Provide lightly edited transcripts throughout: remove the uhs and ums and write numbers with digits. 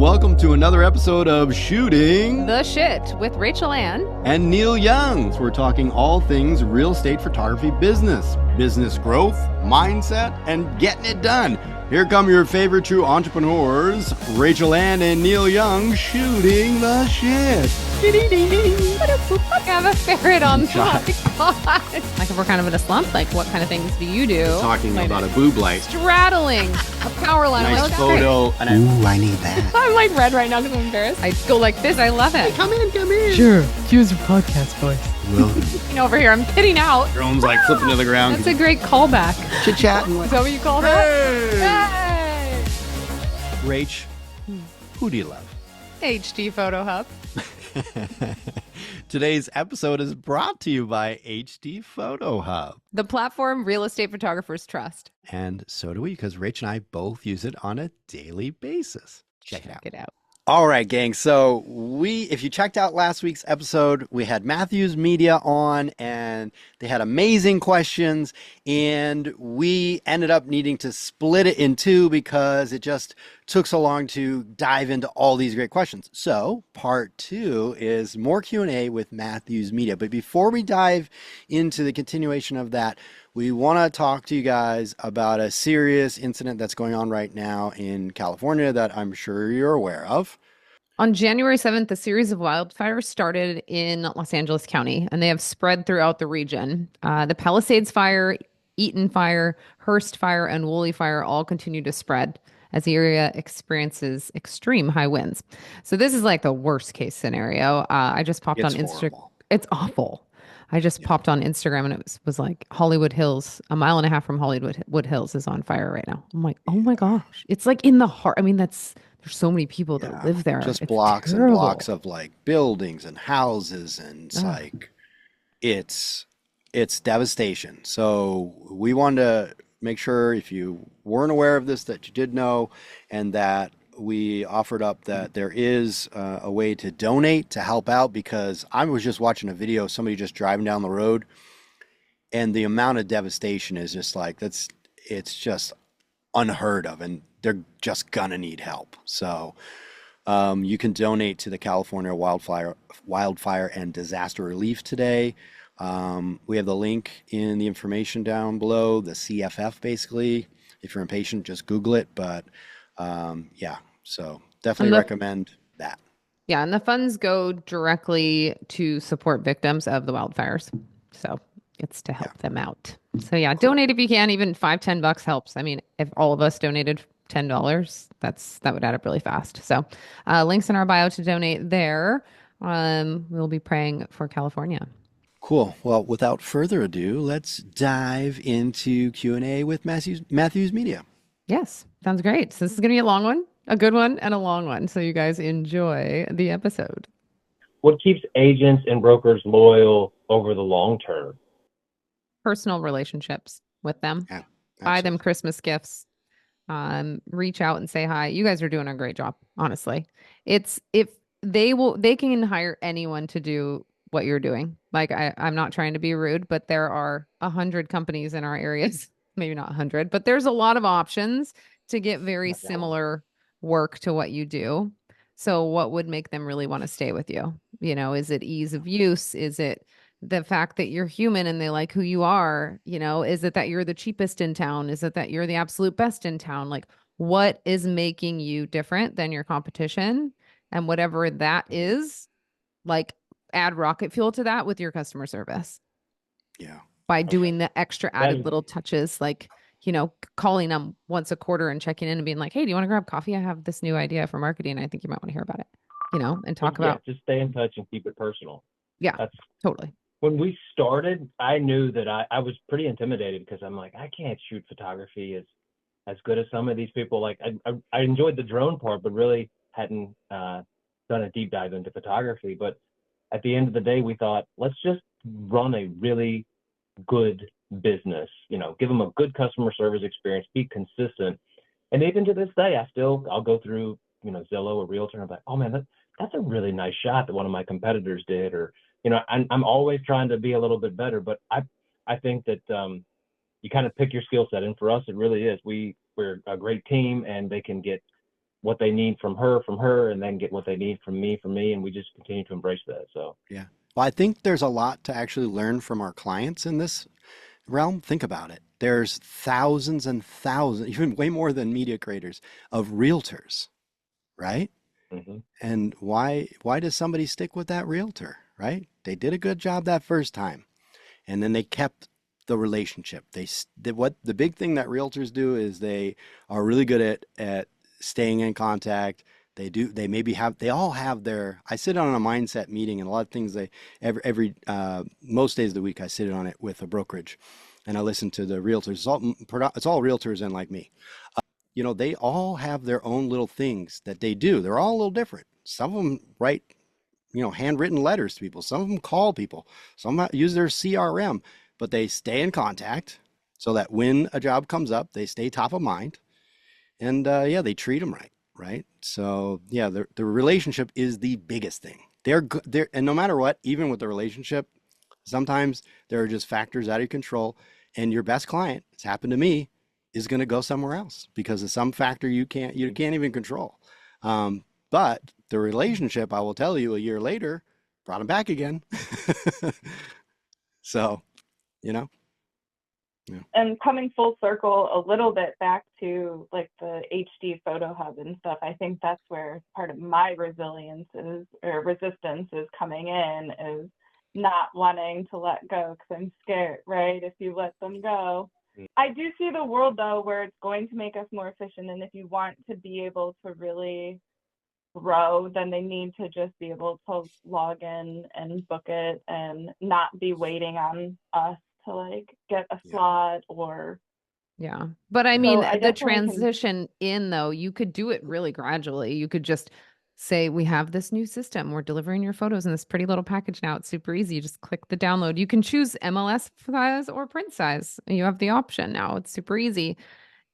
welcome to another episode of Shooting the Shit with Rachel and Neal Young. So we're talking all things real estate photography business growth, mindset, and getting it done. Here come your favorite true entrepreneurs, Rachel and Neal Young, shooting the shit. I have a ferret on the podcast. Like if we're kind of in a slump, like what kind of things do you do? Talking about a boob light. Straddling a power line. Nice photo. Ooh, I need that. I'm like red right now because I'm embarrassed. I go like this. I love it. Come in. Sure, use your podcast voice. You know, over here, I'm kidding out. Drone's like flipping to the ground. That's a great callback. Chit-chatting. Is that what you call that? Hey! Rach, who do you love? HD Photo Hub. Today's episode is brought to you by HD Photo Hub. The platform real estate photographers trust. And so do we, because Rach and I both use it on a daily basis. Check it out. All right, gang. So if you checked out last week's episode, we had Mathews Media on and they had amazing questions, and we ended up needing to split it in two because it just took so long to dive into all these great questions. So part two is more Q&A with Mathews Media. But before we dive into the continuation of that, we want to talk to you guys about a serious incident that's going on right now in California that I'm sure you're aware of. On January 7th, a series of wildfires started in Los Angeles County, and they have spread throughout the region. The Palisades Fire, Eaton Fire, Hearst Fire, and Woolley Fire all continue to spread as the area experiences extreme high winds. So this is like the worst case scenario. I just popped on Instagram. It's awful. I just popped on Instagram and it was like Hollywood Hills, a mile and a half from Hollywood Hills is on fire right now. I'm like, oh my gosh. It's like in the heart. I mean, there's so many people that live there. Just it's blocks terrible. And blocks of like buildings and houses, and it's like it's devastation. So we wanted to make sure if you weren't aware of this that you did know, and that we offered up that there is a way to donate to help out, because I was just watching a video of somebody just driving down the road, and the amount of devastation is just like it's just unheard of, and they're just gonna need help. So you can donate to the California Wildfire and Disaster Relief today. We have the link in the information down below, the CFF basically. If you're impatient, just Google it. But so definitely recommend that. Yeah, and the funds go directly to support victims of the wildfires. So it's to help them out. So yeah, donate if you can. Even $5-10 helps. I mean, if all of us donated $10, that would add up really fast. So links in our bio to donate there. We'll be praying for California. Cool. Well, without further ado, let's dive into Q&A with Mathews Media. Yes, sounds great. So this is going to be a long one, a good one, and a long one. So you guys enjoy the episode. What keeps agents and brokers loyal over the long term? Personal relationships with them. Yeah, buy them Christmas gifts. Reach out and say hi. You guys are doing a great job, honestly. It's if they can hire anyone to do what you're doing. Like I'm not trying to be rude, but there are 100 companies in our areas. Maybe not 100, but there's a lot of options to get very similar work to what you do. So what would make them really want to stay with you? You know, is it ease of use? Is it the fact that you're human and they like who you are? You know, is it that you're the cheapest in town? Is it that you're the absolute best in town? Like, what is making you different than your competition? And whatever that is, like, add rocket fuel to that with your customer service. Yeah. By doing the extra added little touches, like, you know, calling them once a quarter and checking in and being like, hey, do you want to grab coffee? I have this new idea for marketing. I think you might want to hear about it, you know, and talk about. Just stay in touch and keep it personal. Yeah, that's totally. When we started, I knew that I was pretty intimidated because I'm like, I can't shoot photography as good as some of these people. Like I enjoyed the drone part, but really hadn't done a deep dive into photography. But at the end of the day, we thought, let's just run a really good business, you know, give them a good customer service experience, be consistent. And even to this day, I'll go through, you know, Zillow or Realtor, and I'm like, oh man, that's a really nice shot that one of my competitors did. Or, you know, I'm always trying to be a little bit better, but I think that you kind of pick your skill set. And for us, it really is, we're a great team, and they can get what they need from her, and then get what they need from me, and we just continue to embrace that. So Yeah. Well, I think there's a lot to actually learn from our clients in this realm. Think about it. There's thousands and thousands, even way more than media creators, of realtors, right? hmm And why does somebody stick with that realtor, right? They did a good job that first time, and then they kept the relationship. What the big thing that realtors do is they are really good at staying in contact. They all have their, I sit on a mindset meeting, and a lot of things every most days of the week I sit on it with a brokerage, and I listen to the realtors. It's all realtors and like me. They all have their own little things that they do. They're all a little different. Some of them write, handwritten letters to people. Some of them call people. Some use their CRM, but they stay in contact so that when a job comes up, they stay top of mind. And yeah, they treat them right, right? So yeah, the relationship is the biggest thing. And no matter what, even with the relationship, sometimes there are just factors out of your control, and your best client, it's happened to me, is going to go somewhere else because of some factor you can't even control. But the relationship, I will tell you, a year later, brought him back again. So, you know, yeah. And coming full circle a little bit back to like the HD photo hub and stuff, I think that's where part of my resistance is coming in, is not wanting to let go because I'm scared, right? If you let them go. I do see the world though where it's going to make us more efficient, and if you want to be able to really grow, then they need to just be able to log in and book it and not be waiting on us to like get a slot or. Yeah. But I mean, I the definitely can. transition in though, you could do it really gradually. You could just say, we have this new system. We're delivering your photos in this pretty little package now. It's super easy. You just click the download. You can choose MLS size or print size. You have the option now. It's super easy.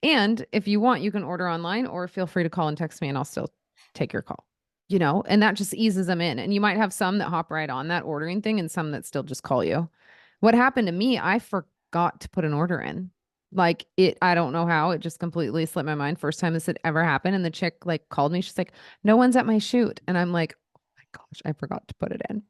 And if you want, you can order online, or feel free to call and text me and I'll still take your call, and that just eases them in. And you might have some that hop right on that ordering thing and some that still just call you. What happened to me, I forgot to put an order in. Like I don't know how, it just completely slipped my mind. First time this had ever happened. And the chick like called me. She's like, no one's at my shoot. And I'm like, oh my gosh, I forgot to put it in.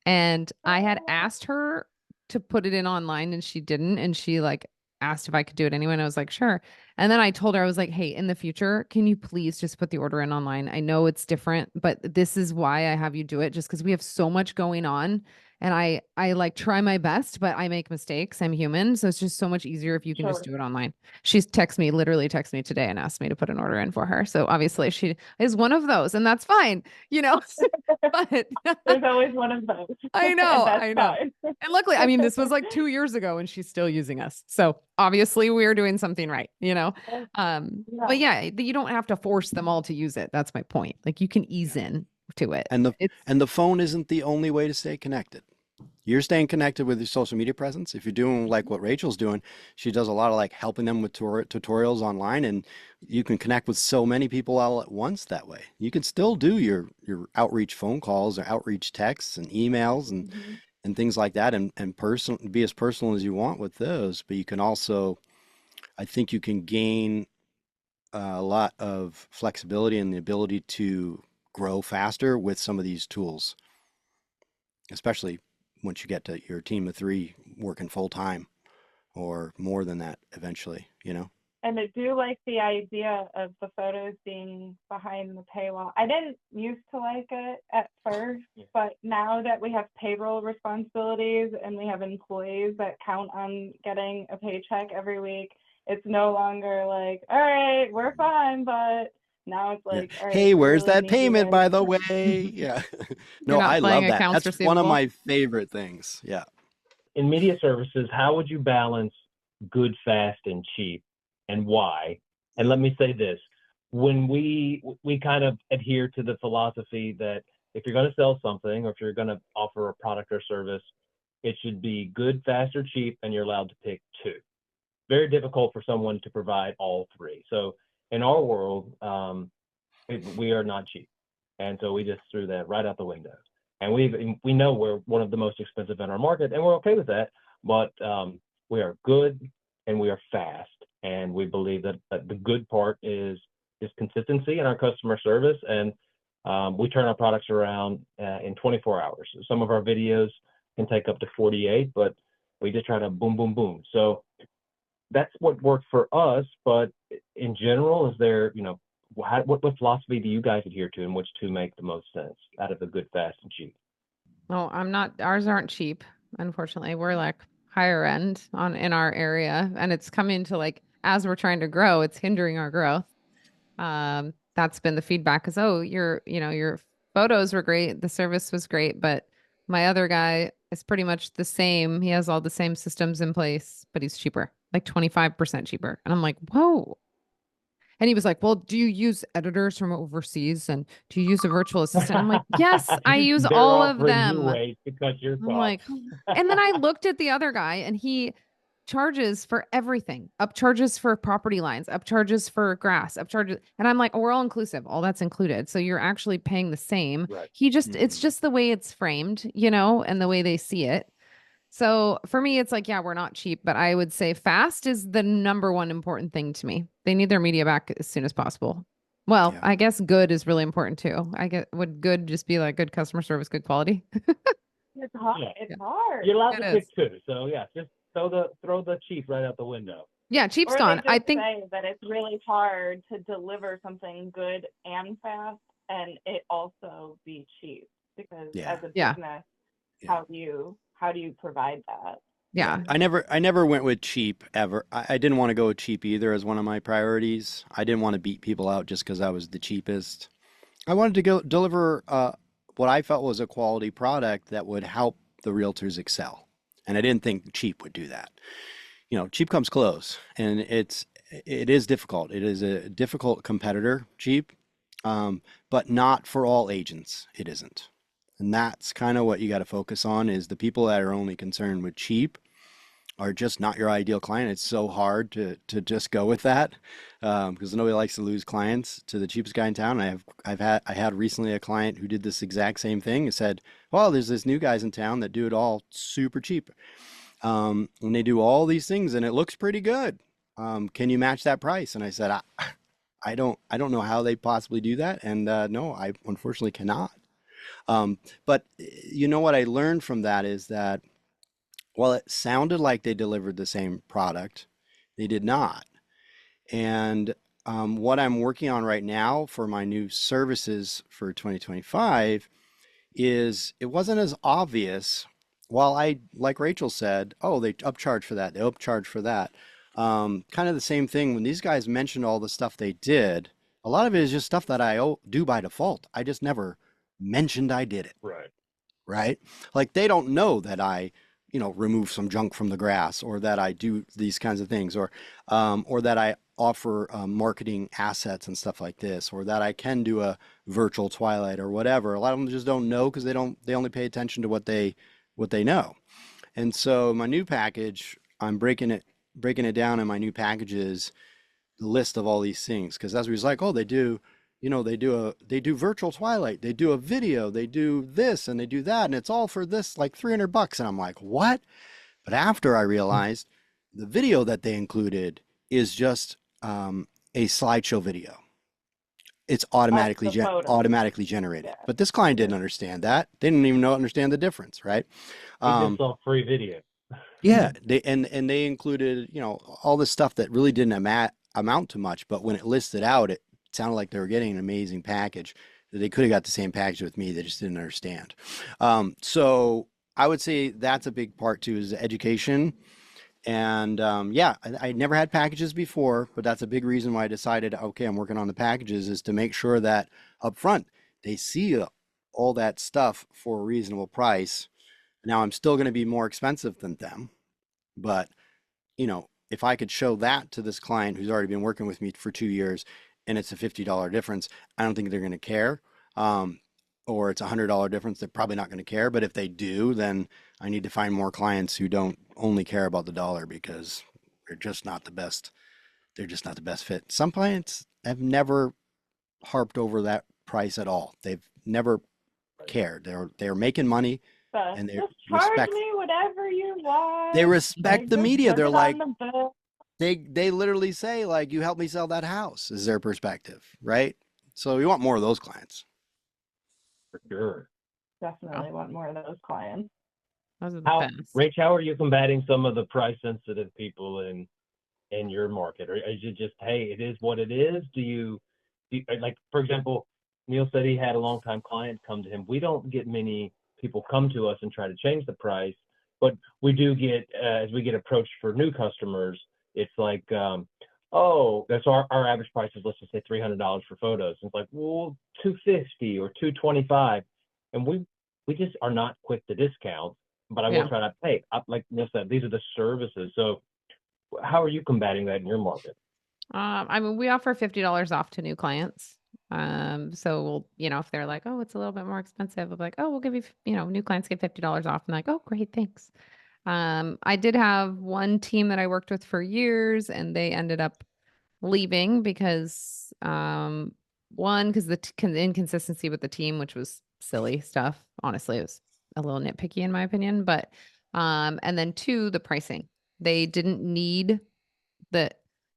And I had asked her to put it in online and she didn't. And she like asked if I could do it anyway. And I was like, sure. And then I told her, I was like, hey, in the future, can you please just put the order in online? I know it's different, but this is why I have you do it, just because we have so much going on. And I like try my best, but I make mistakes. I'm human. So it's just so much easier if you can just do it online. She's literally texted me today and asked me to put an order in for her. So obviously she is one of those, and that's fine, but there's always one of those. I know. Fine. And luckily, I mean, this was like 2 years ago and she's still using us. So obviously we're doing something right, But yeah, you don't have to force them all to use it. That's my point. Like you can ease in to it. And the phone isn't the only way to stay connected. You're staying connected with your social media presence. If you're doing like what Rachel's doing, she does a lot of like helping them with tutorials online, and you can connect with so many people all at once that way. You can still do your outreach phone calls or outreach texts and emails and things like that, and be as personal as you want with those. But you can also, I think you can gain a lot of flexibility and the ability to grow faster with some of these tools, especially once you get to your team of 3 working full time or more than that eventually, And I do like the idea of the photos being behind the paywall. I didn't used to like it at first, but now that we have payroll responsibilities and we have employees that count on getting a paycheck every week, it's no longer like, all right, we're fine, but now it's like, all right, hey, where's really that payment, by the way? Yeah. No, I love that. That's receivable. One of my favorite things. Yeah. In media services, how would you balance good, fast, and cheap, and why? And let me say this: when we kind of adhere to the philosophy that if you're going to sell something, or if you're going to offer a product or service, it should be good, fast, or cheap, and you're allowed to pick 2. Very difficult for someone to provide all 3. So in our world, we are not cheap, and so we just threw that right out the window. And we know we're one of the most expensive in our market, and we're okay with that. But we are good and we are fast, and we believe that the good part is just consistency in our customer service, and we turn our products around in 24 hours. Some of our videos can take up to 48, but we just try to boom, boom, boom. So that's what worked for us. But in general, is there, what philosophy do you guys adhere to, and which two make the most sense out of the good, fast, and cheap? Oh, ours aren't cheap. Unfortunately, we're like higher end in our area, and it's coming to like, as we're trying to grow, it's hindering our growth. That's been the feedback is, oh, your photos were great. The service was great, but my other guy is pretty much the same. He has all the same systems in place, but he's cheaper, like 25% cheaper. And I'm like, whoa. And he was like, well, do you use editors from overseas? And do you use a virtual assistant? I'm like, yes, I use They're all of offering them. you ways to cut your I'm costs. like, and then I looked at the other guy and he charges for everything, up charges for property lines, up charges for grass, up charges. And I'm like, oh, we're all inclusive. All that's included. So you're actually paying the same. Right. It's just the way it's framed, and the way they see it. So for me, it's like, yeah, we're not cheap, but I would say fast is the number one important thing to me. They need their media back as soon as possible. Well, I guess good is really important too. Would good just be like good customer service, good quality? It's hard. Yeah. It's hard. You're allowed It to pick is. two. So yeah, just throw the cheap right out the window. Yeah, cheap's Or gone. they I just think say that it's really hard to deliver something good and fast, and it also be cheap, because as a Yeah. business, Yeah. how do you provide that? Yeah. I never went with cheap ever. I didn't want to go with cheap either as one of my priorities. I didn't want to beat people out just because I was the cheapest. I wanted to go deliver what I felt was a quality product that would help the realtors excel. And I didn't think cheap would do that. Cheap comes close, and it is difficult. It is a difficult competitor, cheap, but not for all agents. It isn't. And that's kind of what you got to focus on, is the people that are only concerned with cheap are just not your ideal client. It's so hard to just go with that, because nobody likes to lose clients to the cheapest guy in town. I had recently a client who did this exact same thing and said, well, there's this new guys in town that do it all super cheap. And they do all these things and it looks pretty good. Can you match that price? And I said, I don't know how they possibly do that. And no, I unfortunately cannot. But what I learned from that is that while it sounded like they delivered the same product, they did not. And what I'm working on right now for my new services for 2025 is it wasn't as obvious. While like Rachel said, oh, they upcharge for that, they upcharge for that. Kind of the same thing when these guys mentioned all the stuff they did. A lot of it is just stuff that I do by default. I just never mentioned I did it. Right? Like they don't know that I, remove some junk from the grass, or that I do these kinds of things, or that I offer marketing assets and stuff like this, or that I can do a virtual twilight or whatever. A lot of them just don't know because they only pay attention to what they know. And so my new package, I'm breaking it down in my new packages, the list of all these things, because as we was like, oh, they do virtual twilight, they do a video, they do this and they do that, and it's all for this like $300. And I'm like, what? But after I realized the video that they included is just a slideshow video. It's automatically generated. Yeah. But this client didn't understand that. They didn't even understand the difference, right? They just saw free video. Yeah, they included, all this stuff that really didn't amount to much, but when it listed out, it sounded like they were getting an amazing package. They could have got the same package with me. They just didn't understand. So I would say that's a big part too, is education. And I never had packages before, but that's a big reason why I decided, okay, I'm working on the packages, is to make sure that up front they see all that stuff for a reasonable price. Now I'm still going to be more expensive than them, but if I could show that to this client who's already been working with me for 2 years and it's a $50 difference, I don't think they're going to care. Or it's a $100 difference, they're probably not going to care. But if they do, then I need to find more clients who don't only care about the dollar, because they're just not the best. They're just not the best fit. Some clients have never harped over that price at all. They've never cared. They're making money, and they just charge me whatever you want. They respect the media. They're like, they literally say like, you helped me sell that house, is their perspective, right? So we want more of those clients. For sure. Definitely want more of those clients. Those are the best. Rach, how are you combating some of the price sensitive people in your market? Or is it just, hey, it is what it is? Do you like, for example, Neal said he had a longtime client come to him. We don't get many people come to us and try to change the price, but we do get, as we get approached for new customers, it's like, oh, that's our average price is, let's just say $300 for photos. And it's like, well, 250 or 225. And we just are not quick to discount, but I will try to pay. Like Neal said, these are the services. So how are you combating that in your market? I mean, we offer $50 off to new clients. So we'll, if they're like, oh, it's a little bit more expensive, we'll be like, oh, we'll give you, new clients get $50 off. I'm like, oh, great, thanks. I did have one team that I worked with for years, and they ended up leaving because, one, because the inconsistency with the team, which was silly stuff. Honestly, it was a little nitpicky in my opinion, but, and then two, the pricing. They didn't need the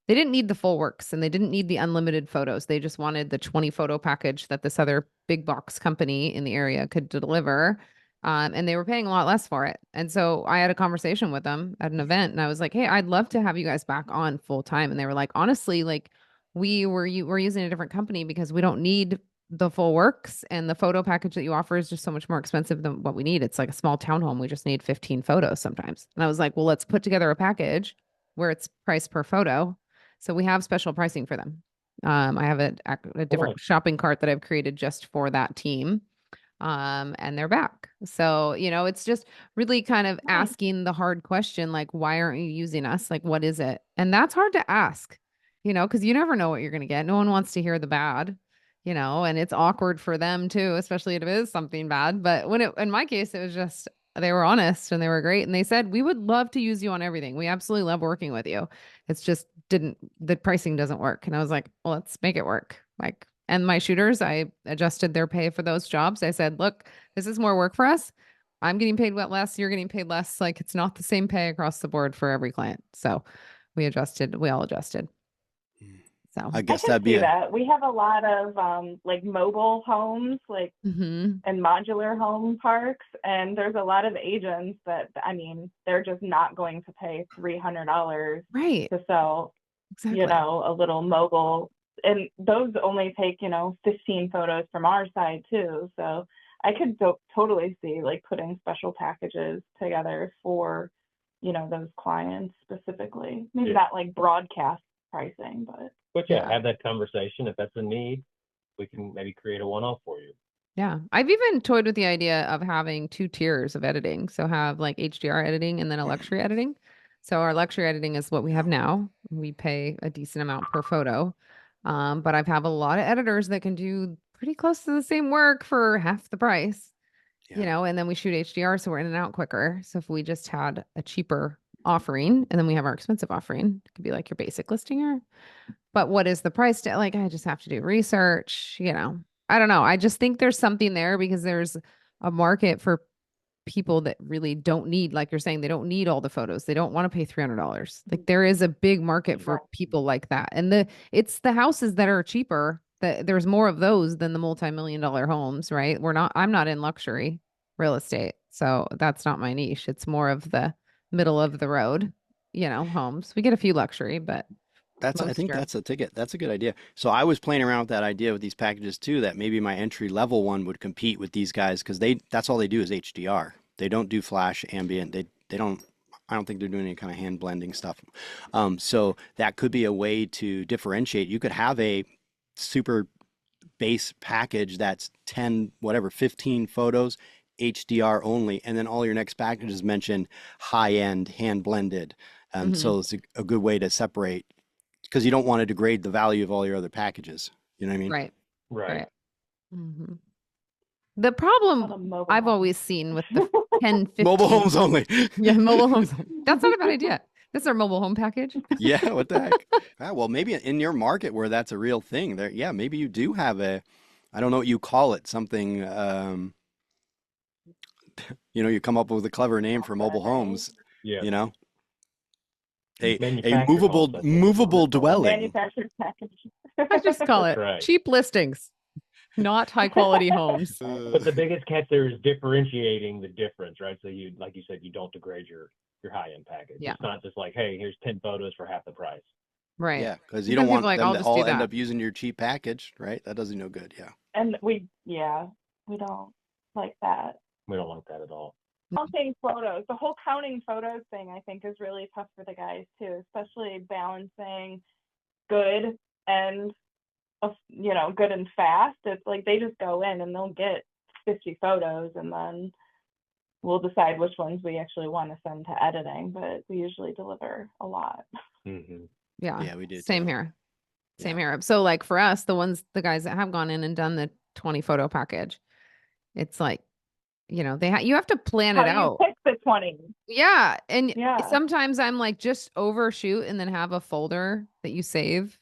they didn't need the full works, and they didn't need the unlimited photos. They just wanted the 20 photo package that this other big box company in the area could deliver. And they were paying a lot less for it. And so I had a conversation with them at an event, and I was like, hey, I'd love to have you guys back on full time. And they were like, honestly, like we're using a different company because we don't need the full works, and the photo package that you offer is just so much more expensive than what we need. It's like a small townhome. We just need 15 photos sometimes. And I was like, well, let's put together a package where it's priced per photo. So we have special pricing for them. I have a different shopping cart that I've created just for that team. And they're back. So, it's just really kind of asking the hard question, like, why aren't you using us? Like, what is it? And that's hard to ask, because you never know what you're going to get. No one wants to hear the bad, and it's awkward for them too, especially if it is something bad. But in my case, it was just, they were honest and they were great. And they said, we would love to use you on everything. We absolutely love working with you. It's just the pricing doesn't work. And I was like, well, let's make it work. Like, and my shooters, I adjusted their pay for those jobs. I said, look, this is more work for us. I'm getting paid less. You're getting paid less. Like, it's not the same pay across the board for every client. So we all adjusted. So I guess that'd be that. We have a lot of like mobile homes, like and modular home parks, and there's a lot of agents that, I mean, they're just not going to pay $300 to sell, a little mobile, and those only take 15 photos from our side too. So I could totally see like putting special packages together for those clients specifically. Maybe not like broadcast pricing, but have that conversation. If that's a need, we can maybe create a one-off for you. Yeah. I've even toyed with the idea of having 2 tiers of editing. So have like HDR editing and then a luxury editing. So our luxury editing is what we have now. We pay a decent amount per photo. But I've have a lot of editors that can do pretty close to the same work for half the price, and then we shoot HDR. So we're in and out quicker. So if we just had a cheaper offering, and then we have our expensive offering, it could be like your basic listing or, but what is the price? Like, I just have to do research, I don't know. I just think there's something there because there's a market for people that really don't need, like you're saying, they don't need all the photos. They don't want to pay $300. Like, there is a big market for people like that. And it's the houses that are cheaper, that there's more of those than the multi-million-dollar homes, right? I'm not in luxury real estate. So that's not my niche. It's more of the middle of the road, homes. We get a few luxury, but I think that's a ticket. That's a good idea. So I was playing around with that idea with these packages too, that maybe my entry level one would compete with these guys, because that's all they do is HDR. They don't do flash ambient. They don't, I don't think they're doing any kind of hand blending stuff. So that could be a way to differentiate. You could have a super base package that's 15 photos, HDR only, and then all your next packages mention high end hand blended. So it's a good way to separate, because you don't want to degrade the value of all your other packages. You know what I mean? Right. Mm-hmm. The problem I've always seen with the 10, 15... Mobile homes only. Yeah, mobile homes. That's not a bad idea. That's our mobile home package. Yeah, what the heck? Well, maybe in your market where that's a real thing, there, maybe you do have I don't know what you call it, something, you come up with a clever name for mobile homes, a Manufactured movable homes, I think. movable A dwelling. manufactured package. I just call it Right. cheap listings, not high quality homes. But the biggest catch there is differentiating the difference, right? So you, like you said, you don't degrade your high-end package. Yeah. It's not just like, hey, here's 10 photos for half the price. Right. Yeah, because you don't people want like, them I'll to just do all end that. up using your cheap package, right? That does you no good. Yeah. And we don't like that. We don't like that at all. Counting photos, the whole counting photos thing, I think, is really tough for the guys too, especially balancing good and good and fast. It's like they just go in and they'll get 50 photos, and then we'll decide which ones we actually want to send to editing. But we usually deliver a lot. Mm-hmm. Yeah, we do. Same too. here. Same Yeah. here. So like for us, the guys that have gone in and done the 20 photo package, it's like, you have to plan it How do you out. pick the 20? Yeah. And Yeah. sometimes I'm like, just overshoot and then have a folder that you save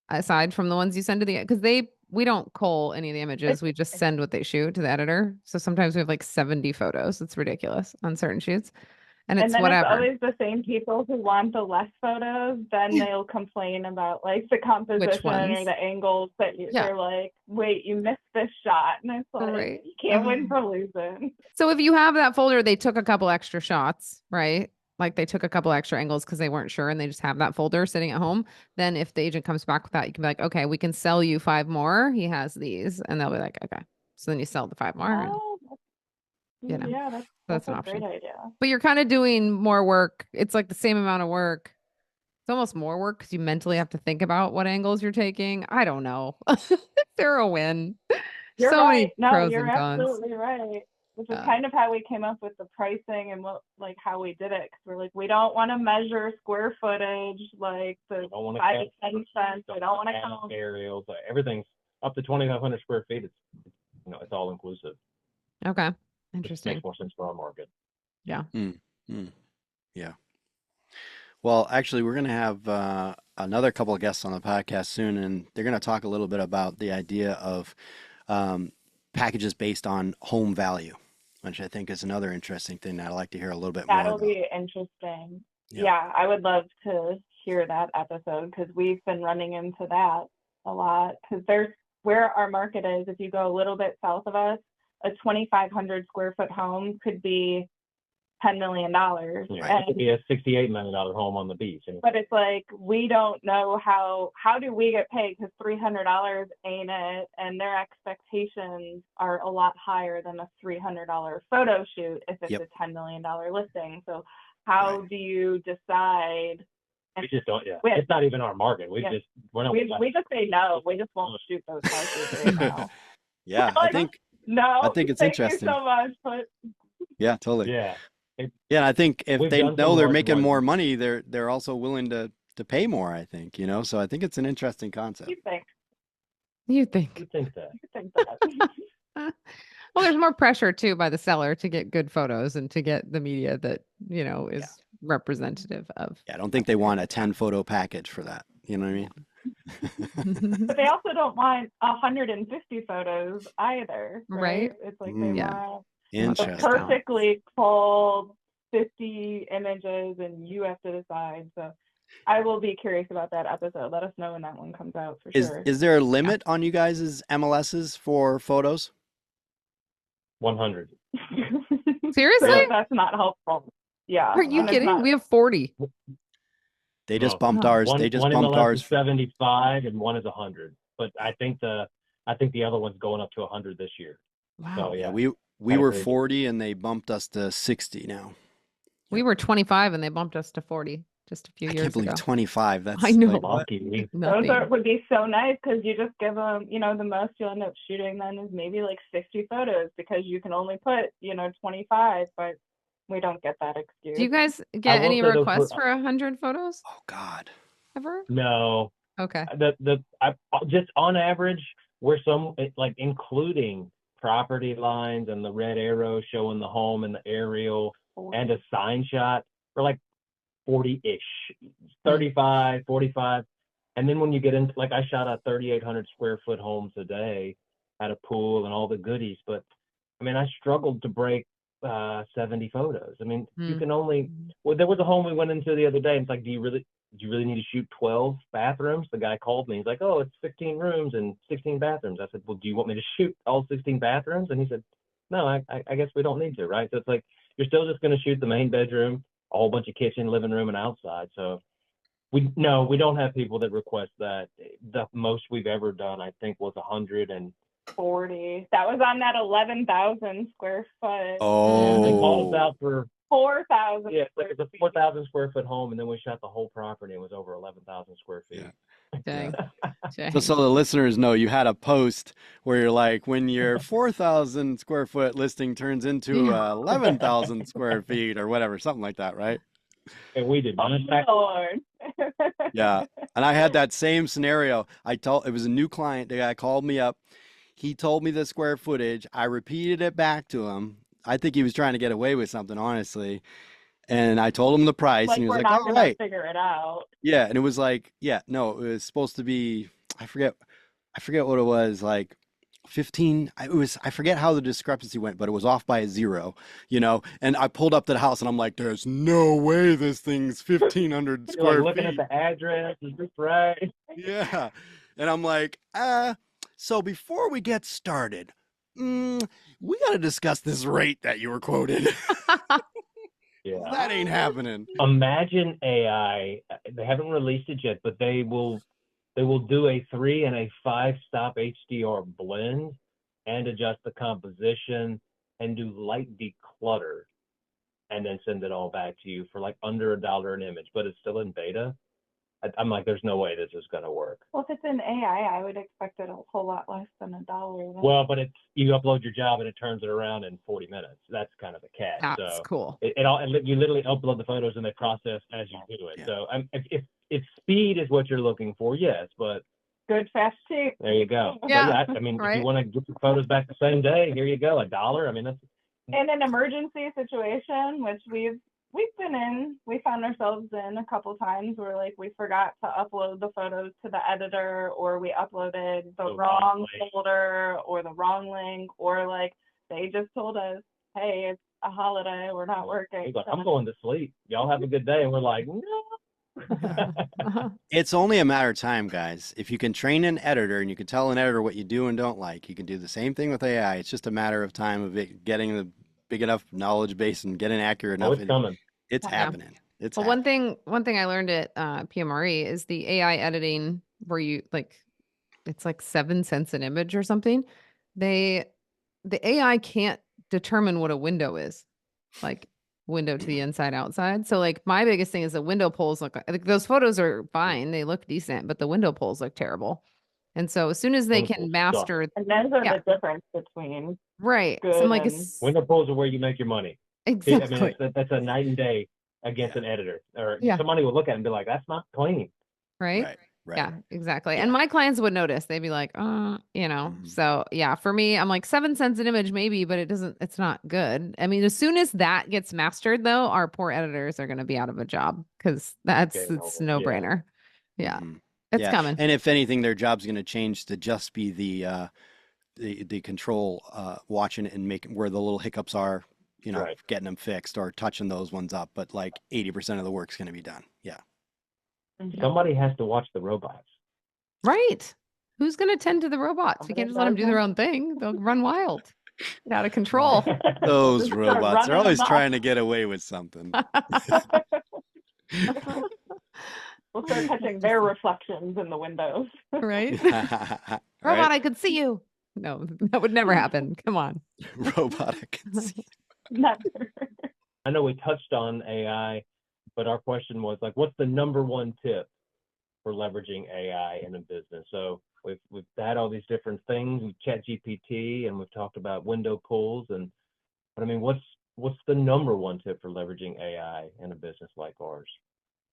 aside from the ones you send to because we don't cull any of the images. We just send what they shoot to the editor. So sometimes we have like 70 photos. It's ridiculous on certain shoots. And it's then whatever. It's always the same people who want the less photos. Then they'll complain about like the composition or the angles that they're like, wait, you missed this shot. And it's like, you can't win for losing. So if you have that folder, they took a couple extra shots, right? Like they took a couple extra angles because they weren't sure and they just have that folder sitting at home. Then if the agent comes back with that, you can be like, okay, we can sell you 5 more. He has these. And they'll be like, okay. So then you sell the 5 more. Yeah, that's an a option. great idea. But you're kind of doing more work. It's like the same amount of work. It's almost more work because you mentally have to think about what angles you're taking. I don't know. They're a win. You're so right. many pros you're and cons. absolutely right. Which is kind of how we came up with the pricing and how we did it. Because we're like, we don't want to measure square footage, like the 5 to 10 cents. We don't want to count aerials. Everything's up to 2,500 square feet. It's all inclusive. Okay. Interesting. It makes more sense for our market. Yeah. Yeah. Well, actually, we're going to have another couple of guests on the podcast soon, and they're going to talk a little bit about the idea of packages based on home value, which I think is another interesting thing that I'd like to hear a little bit more about. That'll be interesting. Yeah, I would love to hear that episode because we've been running into that a lot. Because where our market is, if you go a little bit south of us, a 2,500 square foot home could be $10 million. Yeah, it could be a $68 million home on the beach. But it's like, we don't know how do we get paid, because $300 ain't it, and their expectations are a lot higher than a $300 photo shoot if it's a $10 million listing. So how do you decide? We just don't. Yeah, it's not even our market. We just say no. We just won't shoot those houses right now. Yeah, like, I think it's interesting. Thank you so much, but yeah, totally. Yeah. I think if they know they're making more money, they're also willing to pay more, I think, so I think it's an interesting concept. You think that. You think that. Well, there's more pressure too by the seller to get good photos and to get the media that, is representative of. Yeah, I don't think they want a 10 photo package for that. You know what I mean? But they also don't want 150 photos either, right? It's like they want Interesting. perfectly pulled 50 images, and you have to decide. So I will be curious about that episode. Let us know when that one comes out for sure. Is there a limit on you guys' MLSs for photos? 100. Seriously? That's not helpful. Yeah. Are you kidding? We have 40. They just bumped ours. One bumped ours. Is 75 and one is 100. But I think the other one's going up to 100 this year. Wow. So, yeah, we were 40 and they bumped us to 60 now. We were 25 and they bumped us to 40 just a few years ago. I can't believe 25. That's I know. Those would be so nice, because you just give them, the most you'll end up shooting then is maybe like 50 photos, because you can only put, 25, but we don't get that excuse. Do you guys get any requests for 100 photos? Oh God. Ever? No. Okay. Just on average, we're including property lines and the red arrow showing the home and the aerial and a sign shot for like 40-ish, 35, 45. And then when you get into, I shot a 3,800 square foot home today, had a pool and all the goodies, but I mean, I struggled to break 70 photos. I mean, you Mm. can only. Well, there was a home we went into the other day, and it's like, do you really need to shoot 12 bathrooms? The guy called me. He's like, oh, it's 15 rooms and 16 bathrooms. I said, well, do you want me to shoot all 16 bathrooms? And he said, no, I guess we don't need to, right? So it's like, you're still just going to shoot the main bedroom, a whole bunch of kitchen, living room, and outside. So we don't have people that request that. The most we've ever done, I think, was 140. That was on that 11,000 square foot. Oh. They called us out for 4,000. Yeah, it's a 4,000 square foot home, and then we shot the whole property. It was over 11,000 square feet. Yeah. Dang. Dang. So the listeners know, you had a post where you're like, when your 4,000 square foot listing turns into 11,000 square feet or whatever, something like that, right? And we did. Oh, Lord. Yeah. And I had that same scenario. It was a new client. The guy called me up. He told me the square footage. I repeated it back to him. I think he was trying to get away with something, honestly. And I told him the price, and he was like, all right. Figure it out. Yeah. And it was like, yeah, no, it was supposed to be, I forget what it was, like 15. I forget how the discrepancy went, but it was off by a 0, and I pulled up to the house and I'm like, there's no way this thing's 1,500 square looking feet. at the address, is this right? Yeah. And I'm like, so before we get started, we got to discuss this rate that you were quoted. Yeah. That ain't happening. Imagine AI. They haven't released it yet, but they will do a 3 and a 5 stop HDR blend and adjust the composition and do light declutter, and then send it all back to you for like under $1 an image, but it's still in beta. I'm like, there's no way this is going to work. Well, if it's an AI, I would expect it a whole lot less than $1. Well, but you upload your job and it turns it around in 40 minutes. That's kind of the catch. That's so cool. You literally upload the photos and they process as you do it. Yeah. So if speed is what you're looking for, yes, but good, fast, cheap. there you go. Yeah, I mean, right. if you want to get the photos back the same day, here you go, $1. I mean, that's In an emergency situation, which we've been in, we found ourselves in a couple times where like we forgot to upload the photos to the editor, or we uploaded the wrong folder or the wrong link, or like they just told us, hey, it's a holiday, we're not working. like, I'm going to sleep. Y'all have a good day. And we're like, no. It's only a matter of time, guys. If you can train an editor and you can tell an editor what you do and don't like, you can do the same thing with AI. It's just a matter of time of it getting the big enough knowledge base and getting accurate enough. It's coming. It's happening. It's well, happening. one thing I learned at PMRE is the AI editing where you it's like 7 cents an image or something. The AI can't determine what a window is, like window to the inside, outside. So like my biggest thing is the window poles like those photos are fine, they look decent, but the window poles look terrible. And so as soon as they can master, and those are the difference between right. So I'm like, window poles are where you make your money. Exactly. I mean, that's a night and day against an editor, or somebody will look at it and be like, that's not clean. Right. Right. Yeah, exactly. Yeah. And my clients would notice. They'd be like, so yeah, for me, I'm like 7 cents an image, maybe, but it's not good. I mean, as soon as that gets mastered though, our poor editors are going to be out of a job because it's no brainer. Yeah. It's coming. And if anything, their job's going to change to just be the control, watching it and making where the little hiccups are, getting them fixed or touching those ones up. But like 80% of the work's going to be done. Yeah. Somebody has to watch the robots. Right. Who's going to tend to the robots? We can't just let them do their own thing. They'll run wild. Get out of control. Those robots are always trying to get away with something. We'll start catching their reflections in the windows. Right? Robot, I could see you. No, that would never happen. Come on. Robot, I can see you. Never. I know we touched on AI, but our question was like, what's the number one tip for leveraging AI in a business? So we've had all these different things, we've ChatGPT, and we've talked about window pulls, but I mean, what's the number one tip for leveraging AI in a business like ours?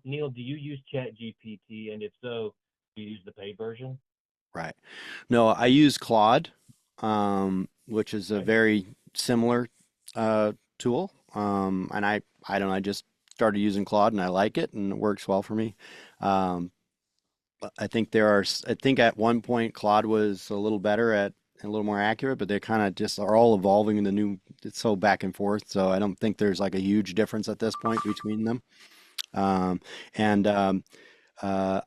Neal, do you use ChatGPT, and if so, do you use the paid version? Right. No, I use Claude, which is a very similar tool. And I just started using Claude and I like it and it works well for me. I think at one point Claude was a little better at and a little more accurate, but they kind of just are all evolving in the new, it's so back and forth. So I don't think there's like a huge difference at this point between them. Um, and uh,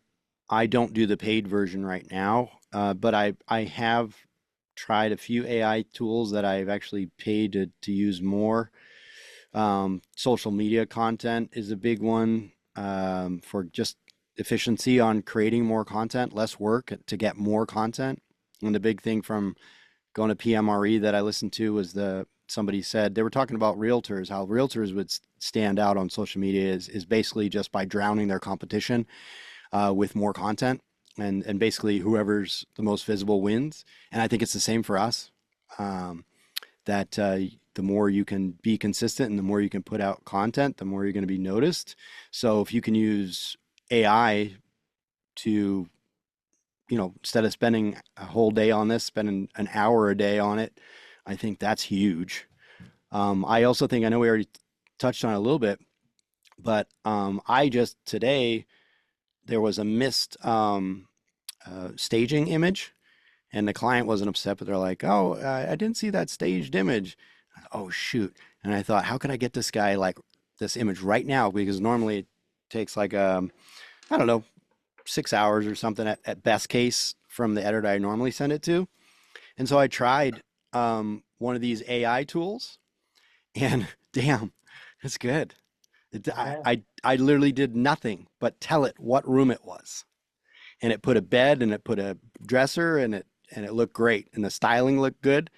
I don't do the paid version right now, but I have tried a few AI tools that I've actually paid to use more. Social media content is a big one, for just efficiency on creating more content, less work to get more content. And the big thing from going to PMRE that I listened to was somebody said they were talking about realtors, how realtors would stand out on social media is basically just by drowning their competition with more content, and basically whoever's the most visible wins. And I think it's the same for us. That the more you can be consistent and the more you can put out content, the more you're going to be noticed. So if you can use AI to, instead of spending a whole day on this, spending an hour a day on it, I think that's huge. I also think, I know we already touched on it a little bit, but I just today, there was a missed staging image, and the client wasn't upset, but they're like, "Oh, I didn't see that staged image." Oh, shoot. And I thought, how can I get this guy like this image right now? Because normally it takes like, I don't know, 6 hours or something at best case from the editor I normally send it to. And so I tried one of these AI tools, and damn, it's good. I literally did nothing but tell it what room it was. And it put a bed and it put a dresser, and it looked great, and the styling looked good.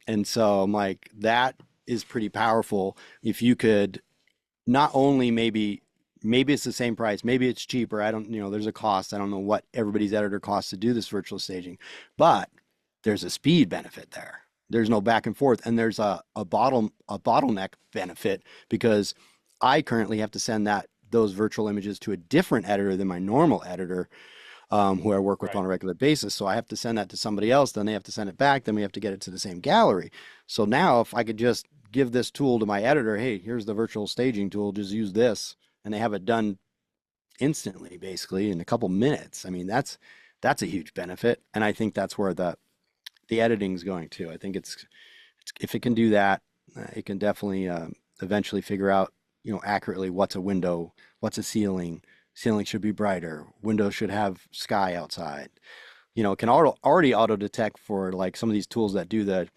And so I'm like, that is pretty powerful. If you could not only maybe it's the same price, maybe it's cheaper. I don't, there's a cost. I don't know what everybody's editor costs to do this virtual staging, but there's a speed benefit there. There's no back and forth, and there's a bottleneck benefit, because I currently have to send those virtual images to a different editor than my normal editor, who I work with on a regular basis. So I have to send that to somebody else, then they have to send it back, then we have to get it to the same gallery. So now if I could just give this tool to my editor, hey, here's the virtual staging tool, just use this, and they have it done instantly, basically in a couple minutes. I mean, that's a huge benefit. And I think that's where the editing is going to. I think it's if it can do that, it can definitely eventually figure out, accurately what's a window, what's a ceiling. Ceiling should be brighter. Windows should have sky outside. It can already auto detect for like some of these tools that do the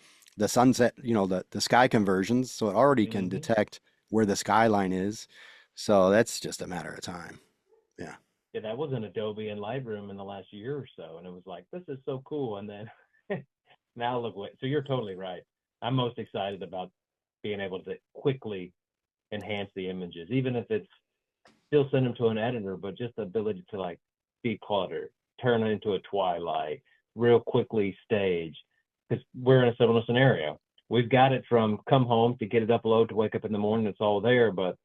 sunset, the sky conversions. So it already can detect where the skyline is. So that's just a matter of time. Yeah. Yeah, that was in Adobe and Lightroom in the last year or so, and it was like, this is so cool. And then now look what. So you're totally right. I'm most excited about being able to quickly enhance the images, even if it's still send them to an editor, but just the ability to like declutter, turn it into a twilight, real quickly stage. Because we're in a similar scenario. We've got it from come home to get it upload to wake up in the morning, it's all there, but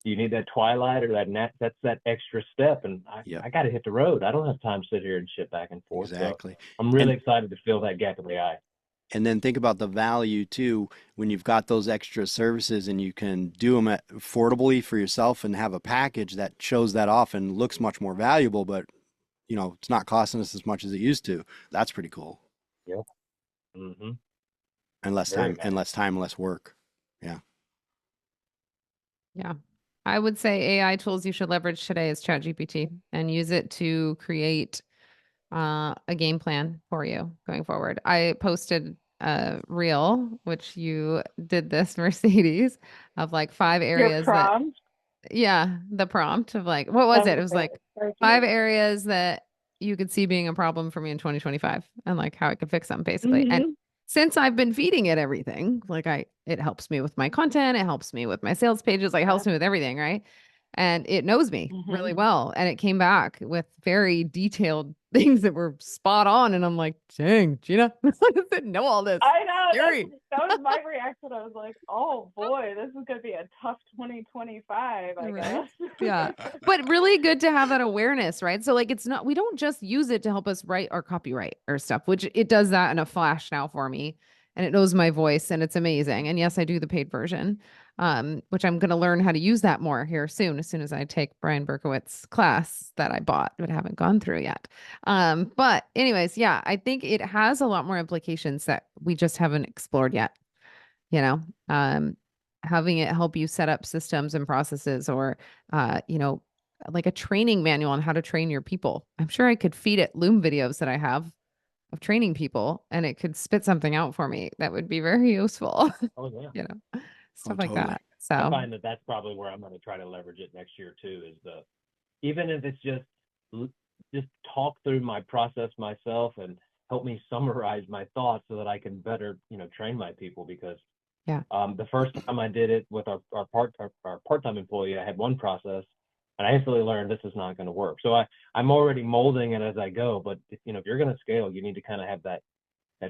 you need that twilight or that's that extra step. And I got to hit the road. I don't have time to sit here and shit back and forth. Exactly. So I'm really excited to fill that gap in the eye. And then think about the value too, when you've got those extra services and you can do them affordably for yourself and have a package that shows that off and looks much more valuable, but it's not costing us as much as it used to. That's pretty cool. Yeah. Mm-hmm. And less time, less work. Yeah. Yeah. I would say AI tools you should leverage today is ChatGPT and use it to create a game plan for you going forward. I posted a reel, which you did this, Mercedes, of like 5 areas the prompt of like, what was it? It was like 5 areas that you could see being a problem for me in 2025 and like how I could fix them basically. And since I've been feeding it everything, like it helps me with my content, it helps me with my sales pages, like it helps me with everything, right? And it knows me really well. And it came back with very detailed things that were spot on. And I'm like, dang, Gina, I didn't know all this. I know. That was my reaction. I was like, oh boy, this is going to be a tough 2025, I guess. Yeah. But really good to have that awareness, right? So like, we don't just use it to help us write our copyright or stuff, which it does that in a flash now for me. and it knows my voice and it's amazing. And yes, I do the paid version, which I'm going to learn how to use that more here soon, as soon as I take Brian Berkowitz's class that I bought but haven't gone through yet. But anyways, yeah, I think it has a lot more implications that we just haven't explored yet. You know, having it help you set up systems and processes, or, like a training manual on how to train your people. I'm sure I could feed it Loom videos that I have of training people, and it could spit something out for me that would be very useful. Oh yeah. Stuff like totally. that. I So find that that's probably where I'm going to try to leverage it next year too, is even if it's just talk through my process myself and help me summarize my thoughts so that I can better, train my people. Because the first time I did it with our part-time employee, I had one process, and I instantly learned this is not going to work. So I'm already molding it as I go. But if you're going to scale, you need to kind of have that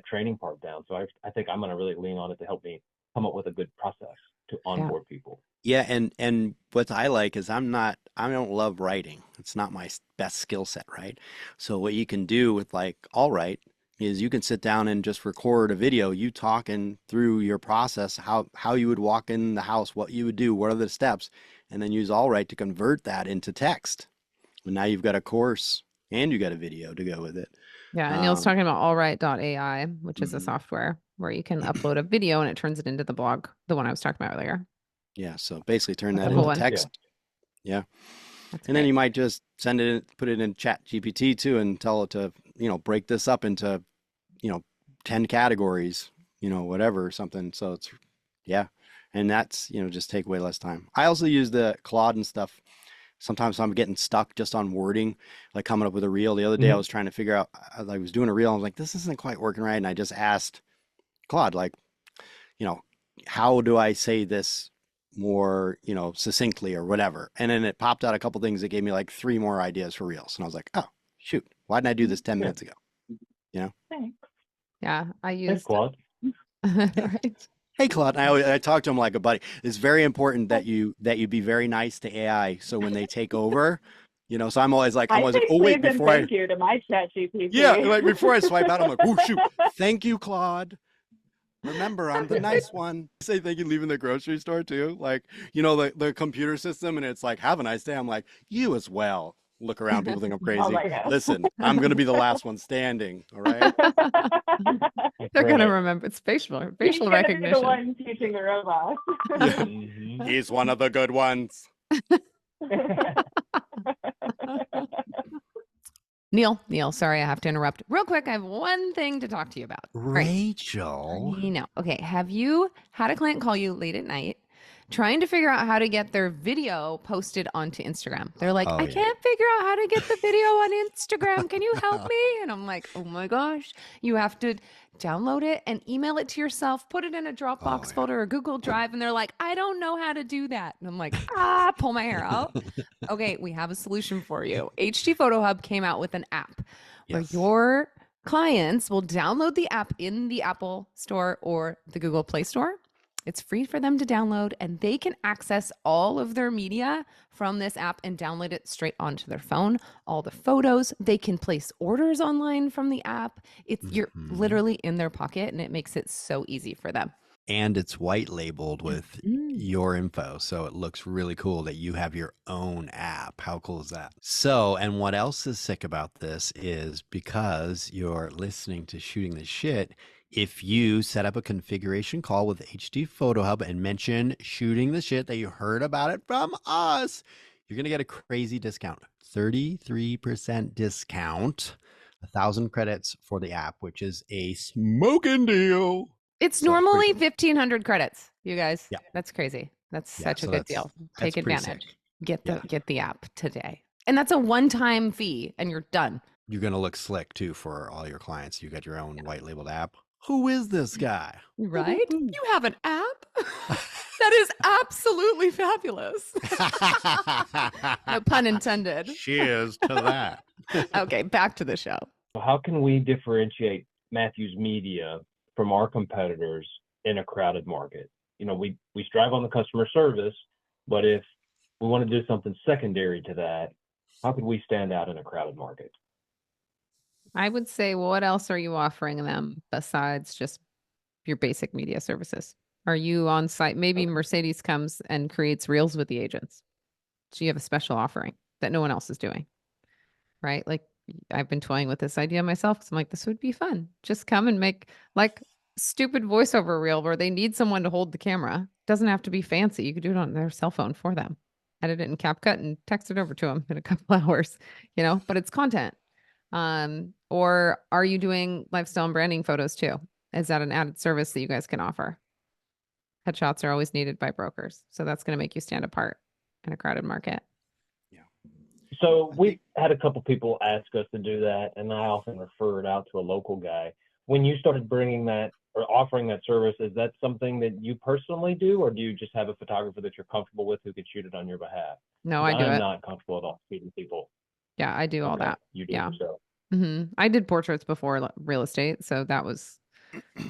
training part down. So I think I'm going to really lean on it to help me come up with a good process to onboard people. Yeah, and what I like is I don't love writing. It's not my best skill set, right? So what you can do with like All Right is you can sit down and just record a video, you talking through your process, how you would walk in the house, what you would do, what are the steps, and then use All Right to convert that into text. And now you've got a course and you got a video to go with it. yeah, and Neil's talking about allright.ai, which is a software where you can upload a video and it turns it into the blog, the one I was talking about earlier. Yeah, so basically turn That's that a cool into one. text. Yeah. That's And then great. you might just send it, put it in Chat GPT too, and tell it to, break this up into, 10 categories, whatever, something. So it's, yeah. And that's, just take way less time. I also use the Claude and stuff. Sometimes I'm getting stuck just on wording, like coming up with a reel. The other day I was trying to figure out, I was doing a reel. I was like, this isn't quite working right. And I just asked Claude, like, how do I say this more, succinctly or whatever? And then it popped out a couple things that gave me like 3 more ideas for reels. And I was like, oh, shoot, why didn't I do this 10 minutes ago? Thanks. Yeah, I Thanks, used Claude. right. Hey, Claude, I talk to him like a buddy. It's very important that you be very nice to AI. So when they take over, so I'm always like, I say oh wait, please and thank you to my chat GPT. yeah, like before I swipe out, I'm like, oh shoot, thank you, Claude. Remember, I'm the nice one. Say thank you leaving the grocery store too. Like, the computer system, and it's like, have a nice day. I'm like, you as well. Look around, people think I'm crazy. Oh my God. Listen, I'm gonna be the last one standing. All right. They're gonna remember it's facial He's gonna recognition. be the one teaching the robots. Yeah. He's one of the good ones. Neil, sorry, I have to interrupt real quick. I have one thing to talk to you about. Rachel. I know. Okay. Have you had a client call you late at night trying to figure out how to get their video posted onto Instagram? They're like, I can't figure out how to get the video on Instagram. Can you help me? And I'm like, oh my gosh, you have to download it and email it to yourself, put it in a Dropbox folder or Google Drive. And they're like, I don't know how to do that. And I'm like, pull my hair out. Okay, we have a solution for you. HD Photo Hub came out with an app where your clients will download the app in the Apple Store or the Google Play Store. It's free for them to download, and they can access all of their media from this app and download it straight onto their phone. All the photos, they can place orders online from the app. You're literally in their pocket, and it makes it so easy for them. And it's white labeled with your info. So it looks really cool that you have your own app. How cool is that? So, and what else is sick about this is because you're listening to Shooting the Shit, if you set up a configuration call with HD Photo Hub and mention Shooting the Shit that you heard about it from us, you're going to get a crazy discount, 33% discount, 1,000 credits for the app, which is a smoking deal. It's normally 1,500 credits, you guys. Yeah. That's crazy. That's such a good deal. Take pretty advantage. Get the app today. And that's a one-time fee and you're done. You're going to look slick too for all your clients. You got your own white labeled app. Who is this guy? Right? You have an app? That is absolutely fabulous. No pun intended. Cheers to that. Okay, back to the show. How can we differentiate Mathews Media from our competitors in a crowded market? We strive on the customer service, but if we want to do something secondary to that, how could we stand out in a crowded market? I would say, what else are you offering them besides just your basic media services? Are you on site? Maybe Mercedes comes and creates reels with the agents. So you have a special offering that no one else is doing, right? Like I've been toying with this idea myself because I'm like, this would be fun. Just come and make like stupid voiceover reel where they need someone to hold the camera. Doesn't have to be fancy. You could do it on their cell phone for them. Edit it in CapCut and text it over to them in a couple hours, but it's content. Or are you doing lifestyle and branding photos too? Is that an added service that you guys can offer? Headshots are always needed by brokers. So that's going to make you stand apart in a crowded market. Yeah. So we've had a couple people ask us to do that, and I often refer it out to a local guy. When you started bringing that or offering that service, is that something that you personally do, or do you just have a photographer that you're comfortable with who could shoot it on your behalf? No, I do I'm it. not comfortable at all shooting people. Yeah, I do all that. You do Yeah. so. I did portraits before real estate, so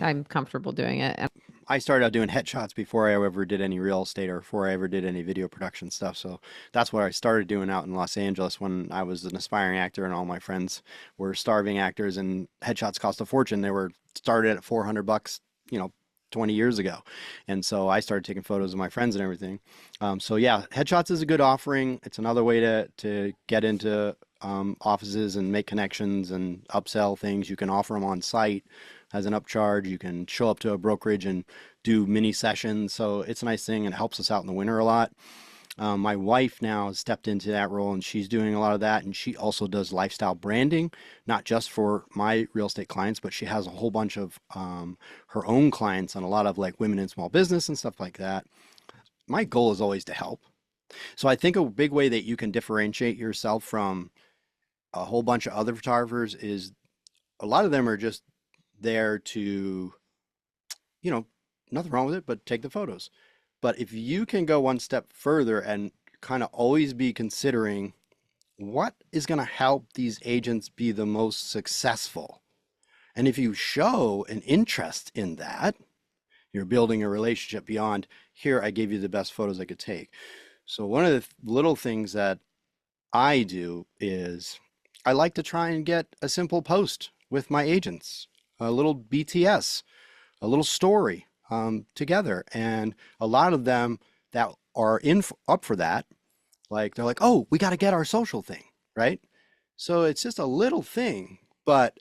I'm comfortable doing it. And I started out doing headshots before I ever did any real estate or before I ever did any video production stuff. So that's what I started doing out in Los Angeles when I was an aspiring actor and all my friends were starving actors and headshots cost a fortune. They were started at $400, 20 years ago. And so I started taking photos of my friends and everything. So yeah, headshots is a good offering. It's another way to get into offices and make connections and upsell things. You can offer them on site as an upcharge. You can show up to a brokerage and do mini sessions. So it's a nice thing and it helps us out in the winter a lot. My wife now has stepped into that role and she's doing a lot of that. And she also does lifestyle branding, not just for my real estate clients, but she has a whole bunch of her own clients and a lot of like women in small business and stuff like that. My goal is always to help. So I think a big way that you can differentiate yourself from a whole bunch of other photographers is a lot of them are just there to, nothing wrong with it, but take the photos. But if you can go one step further and kind of always be considering what is going to help these agents be the most successful, and if you show an interest in that, you're building a relationship beyond here, I gave you the best photos I could take. So one of the little things that I do is I like to try and get a simple post with my agents, a little BTS, a little story together. And a lot of them that are up for that, like they're like, oh, we got to get our social thing, right? So it's just a little thing, but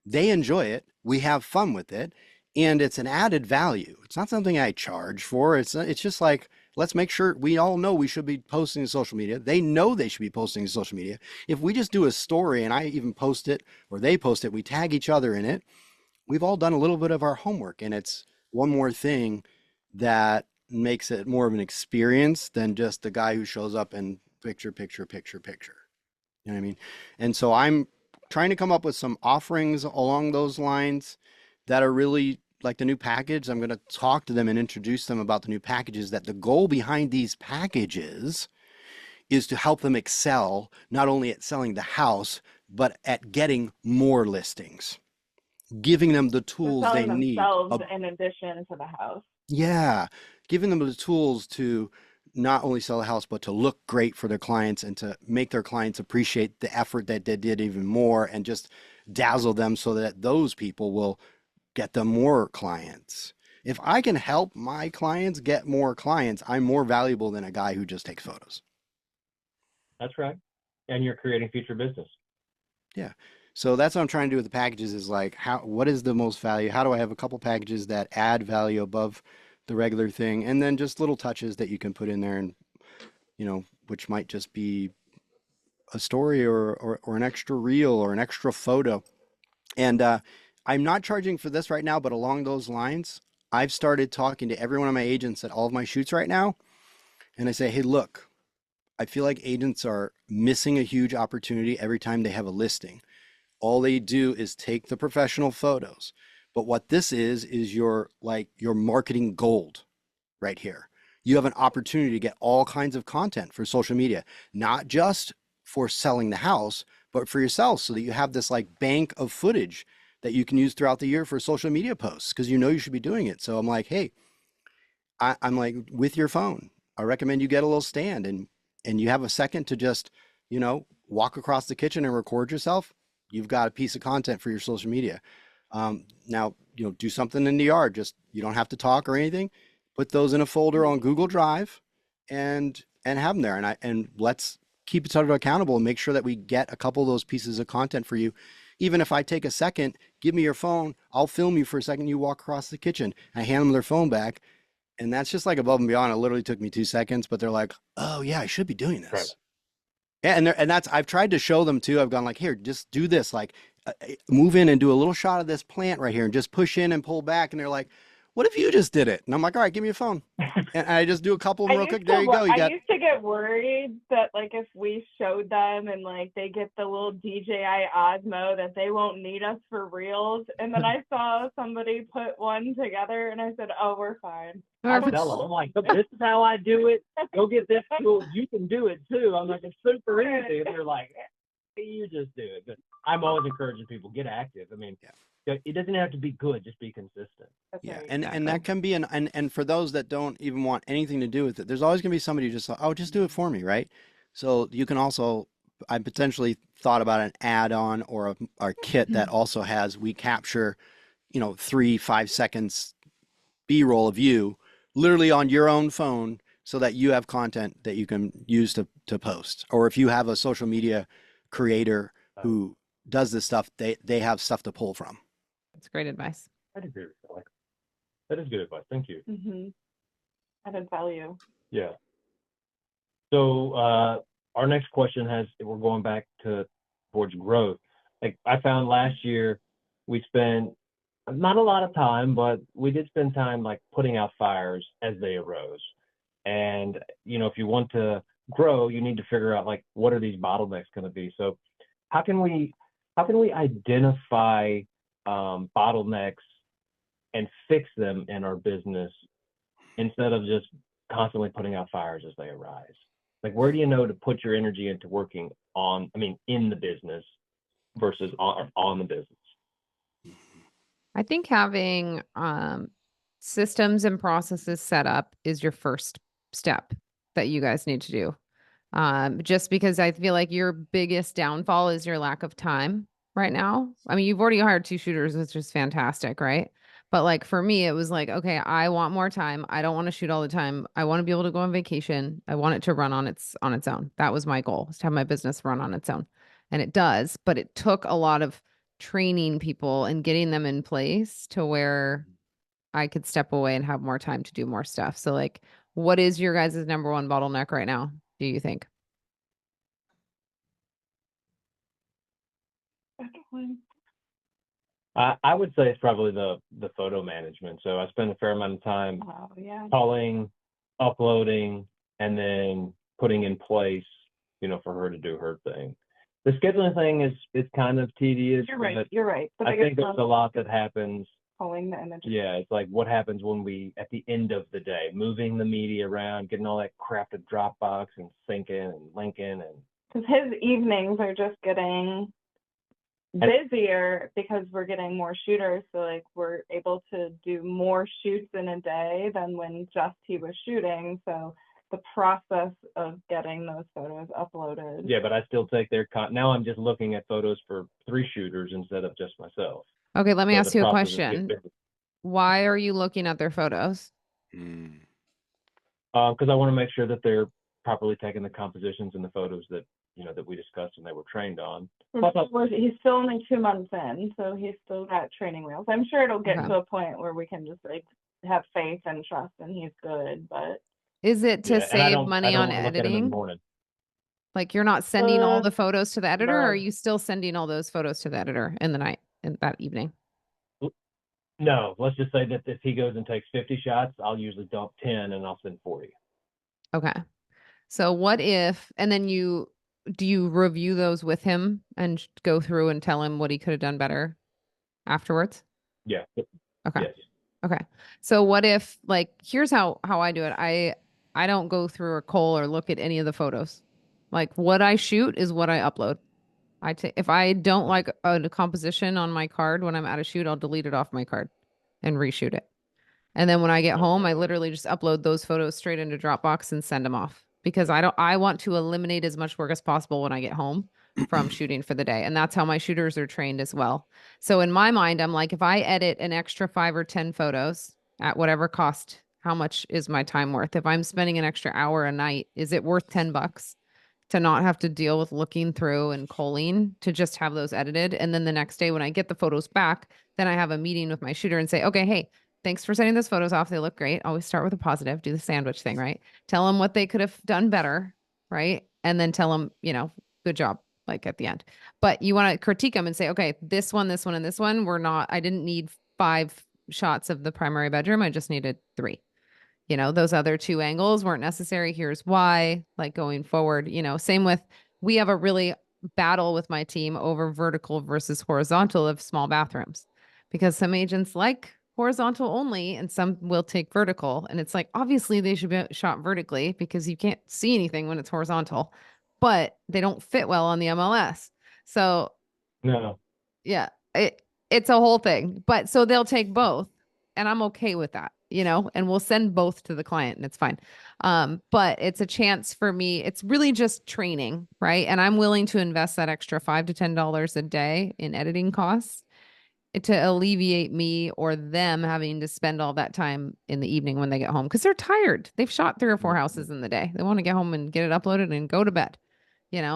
they enjoy it. We have fun with it. And it's an added value. It's not something I charge for. It's just like, let's make sure we all know we should be posting to social media. They know they should be posting to social media. If we just do a story and I even post it or they post it, we tag each other in it. We've all done a little bit of our homework, and it's one more thing that makes it more of an experience than just the guy who shows up and picture. You know what I mean? And so I'm trying to come up with some offerings along those lines that are really like the new package. I'm going to talk to them and introduce them about the new packages, that the goal behind these packages is to help them excel, not only at selling the house, but at getting more listings, giving them the tools they need. Themselves in addition to the house. Yeah, giving them the tools to not only sell a house, but to look great for their clients and to make their clients appreciate the effort that they did even more and just dazzle them so that those people will get them more clients. If I can help my clients get more clients, I'm more valuable than a guy who just takes photos. That's right. And you're creating future business. Yeah. So that's what I'm trying to do with the packages is like, what is the most value? How do I have a couple packages that add value above the regular thing? And then just little touches that you can put in there and, which might just be a story or an extra reel or an extra photo. And I'm not charging for this right now, but along those lines, I've started talking to every one of my agents at all of my shoots right now. And I say, hey, look, I feel like agents are missing a huge opportunity every time they have a listing. All they do is take the professional photos. But what this is your marketing gold right here. You have an opportunity to get all kinds of content for social media, not just for selling the house, but for yourself, so that you have this like bank of footage that you can use throughout the year for social media posts, because you should be doing it. So I'm like, hey, I'm like, with your phone, I recommend you get a little stand and you have a second to just, walk across the kitchen and record yourself. You've got a piece of content for your social media. Now, do something in the yard. Just, you don't have to talk or anything. Put those in a folder on Google Drive and have them there. And let's keep each other accountable and make sure that we get a couple of those pieces of content for you. Even if I take a second, give me your phone. I'll film you for a second. You walk across the kitchen. I hand them their phone back. And that's just like above and beyond. It literally took me 2 seconds, but they're like, oh yeah, I should be doing this. Right. Yeah, and that's, I've tried to show them too. I've gone like, here, just do this. Like, move in and do a little shot of this plant right here, and just push in and pull back. And they're like, what if you just did it? And I'm like, all right, give me your phone. And I just do a couple of them real quick. There you go. I used to get worried that like if we showed them and like they get the little DJI Osmo that they won't need us for reels. And then I saw somebody put one together and I said, oh, we're fine. I tell them, I'm like, this is how I do it. Go get this tool. You can do it too. I'm like, it's super easy. And they're like, you just do it. But I'm always encouraging people, get active. I mean, it doesn't have to be good, just be consistent. Yeah, and that can be and for those that don't even want anything to do with it, there's always going to be somebody who just like, oh, just do it for me, right? So you can also, I potentially thought about an add-on or a kit that also has, we capture, 3-5 seconds B-roll of you literally on your own phone so that you have content that you can use to post. Or if you have a social media creator who does this stuff, they have stuff to pull from. That's great advice. I'd agree with that. That is good advice. Thank you. Mm-hmm. Added value. Yeah. So our next question we're going back towards growth. Like I found last year, we spent not a lot of time, but we did spend time like putting out fires as they arose. And, if you want to grow, you need to figure out like, what are these bottlenecks going to be? So how can we identify bottlenecks and fix them in our business instead of just constantly putting out fires as they arise? Like, where do you know to put your energy into working in the business versus on the business? I think having systems and processes set up is your first step that you guys need to do. Just because I feel like your biggest downfall is your lack of time right now. I mean, you've already hired 2 shooters, which is fantastic, right? But like for me, it was like, okay, I want more time. I don't want to shoot all the time. I want to be able to go on vacation. I want it to run on its own. That was my goal, is to have my business run on its own. And it does, but it took a lot of training people and getting them in place to where I could step away and have more time to do more stuff. So like, what is your guys' number one bottleneck right now, do you think? I would say it's probably the photo management. So I spend a fair amount of time calling, uploading, and then putting in place, for her to do her thing. The scheduling thing is kind of tedious. You're right. I think there's a lot that happens. Pulling the images. Yeah, it's like what happens when we, at the end of the day, moving the media around, getting all that crap to Dropbox and syncing and linking. Because his evenings are just getting busier because we're getting more shooters. So like we're able to do more shoots in a day than when just he was shooting. So the process of getting those photos uploaded. Yeah, but I still take their now I'm just looking at photos for 3 shooters instead of just myself. Okay, let me ask you a question. Why are you looking at their photos? Because I want to make sure that they're properly taking the compositions and the photos that that we discussed and they were trained on. He's still only 2 months in, so he's still got training wheels. I'm sure it'll get to a point where we can just like have faith and trust and he's good. But is it to save money on editing? Like you're not sending all the photos to the editor, or are you still sending all those photos to the editor in that evening? No, let's just say that if he goes and takes 50 shots, I'll usually dump 10 and I'll send 40. Okay. So what if, and then do you review those with him and go through and tell him what he could have done better afterwards? Yeah. Okay. Yes. Okay. So what if, like, here's how I do it. I don't go through a cull or look at any of the photos. Like what I shoot is what I upload. If I don't like a composition on my card when I'm at a shoot, I'll delete it off my card and reshoot it. And then when I get home, I literally just upload those photos straight into Dropbox and send them off, because I want to eliminate as much work as possible when I get home from shooting for the day. And that's how my shooters are trained as well. So in my mind, I'm like, if I edit an extra 5 or 10 photos at whatever cost, how much is my time worth? If I'm spending an extra hour a night, is it worth $10 to not have to deal with looking through and culling, to just have those edited? And then the next day when I get the photos back, then I have a meeting with my shooter and say, okay, hey, thanks for sending those photos off. They look great. Always start with a positive, do the sandwich thing, right? Tell them what they could have done better, right? And then tell them, good job, like at the end. But you want to critique them and say, okay, this one, and this one, I didn't need 5 shots of the primary bedroom. I just needed 3. Those other 2 angles weren't necessary. Here's why, like going forward, same with, we have a really battle with my team over vertical versus horizontal of small bathrooms, because some agents like horizontal only and some will take vertical. And it's like, obviously they should be shot vertically because you can't see anything when it's horizontal, but they don't fit well on the MLS. So No. yeah, it's a whole thing. But so they'll take both, and I'm okay with that, and we'll send both to the client and it's fine. But it's a chance for me. It's really just training, right? And I'm willing to invest that extra $5 to $10 a day in editing costs to alleviate me or them having to spend all that time in the evening when they get home, because they're tired. They've shot 3 or 4 houses in the day. They want to get home and get it uploaded and go to bed.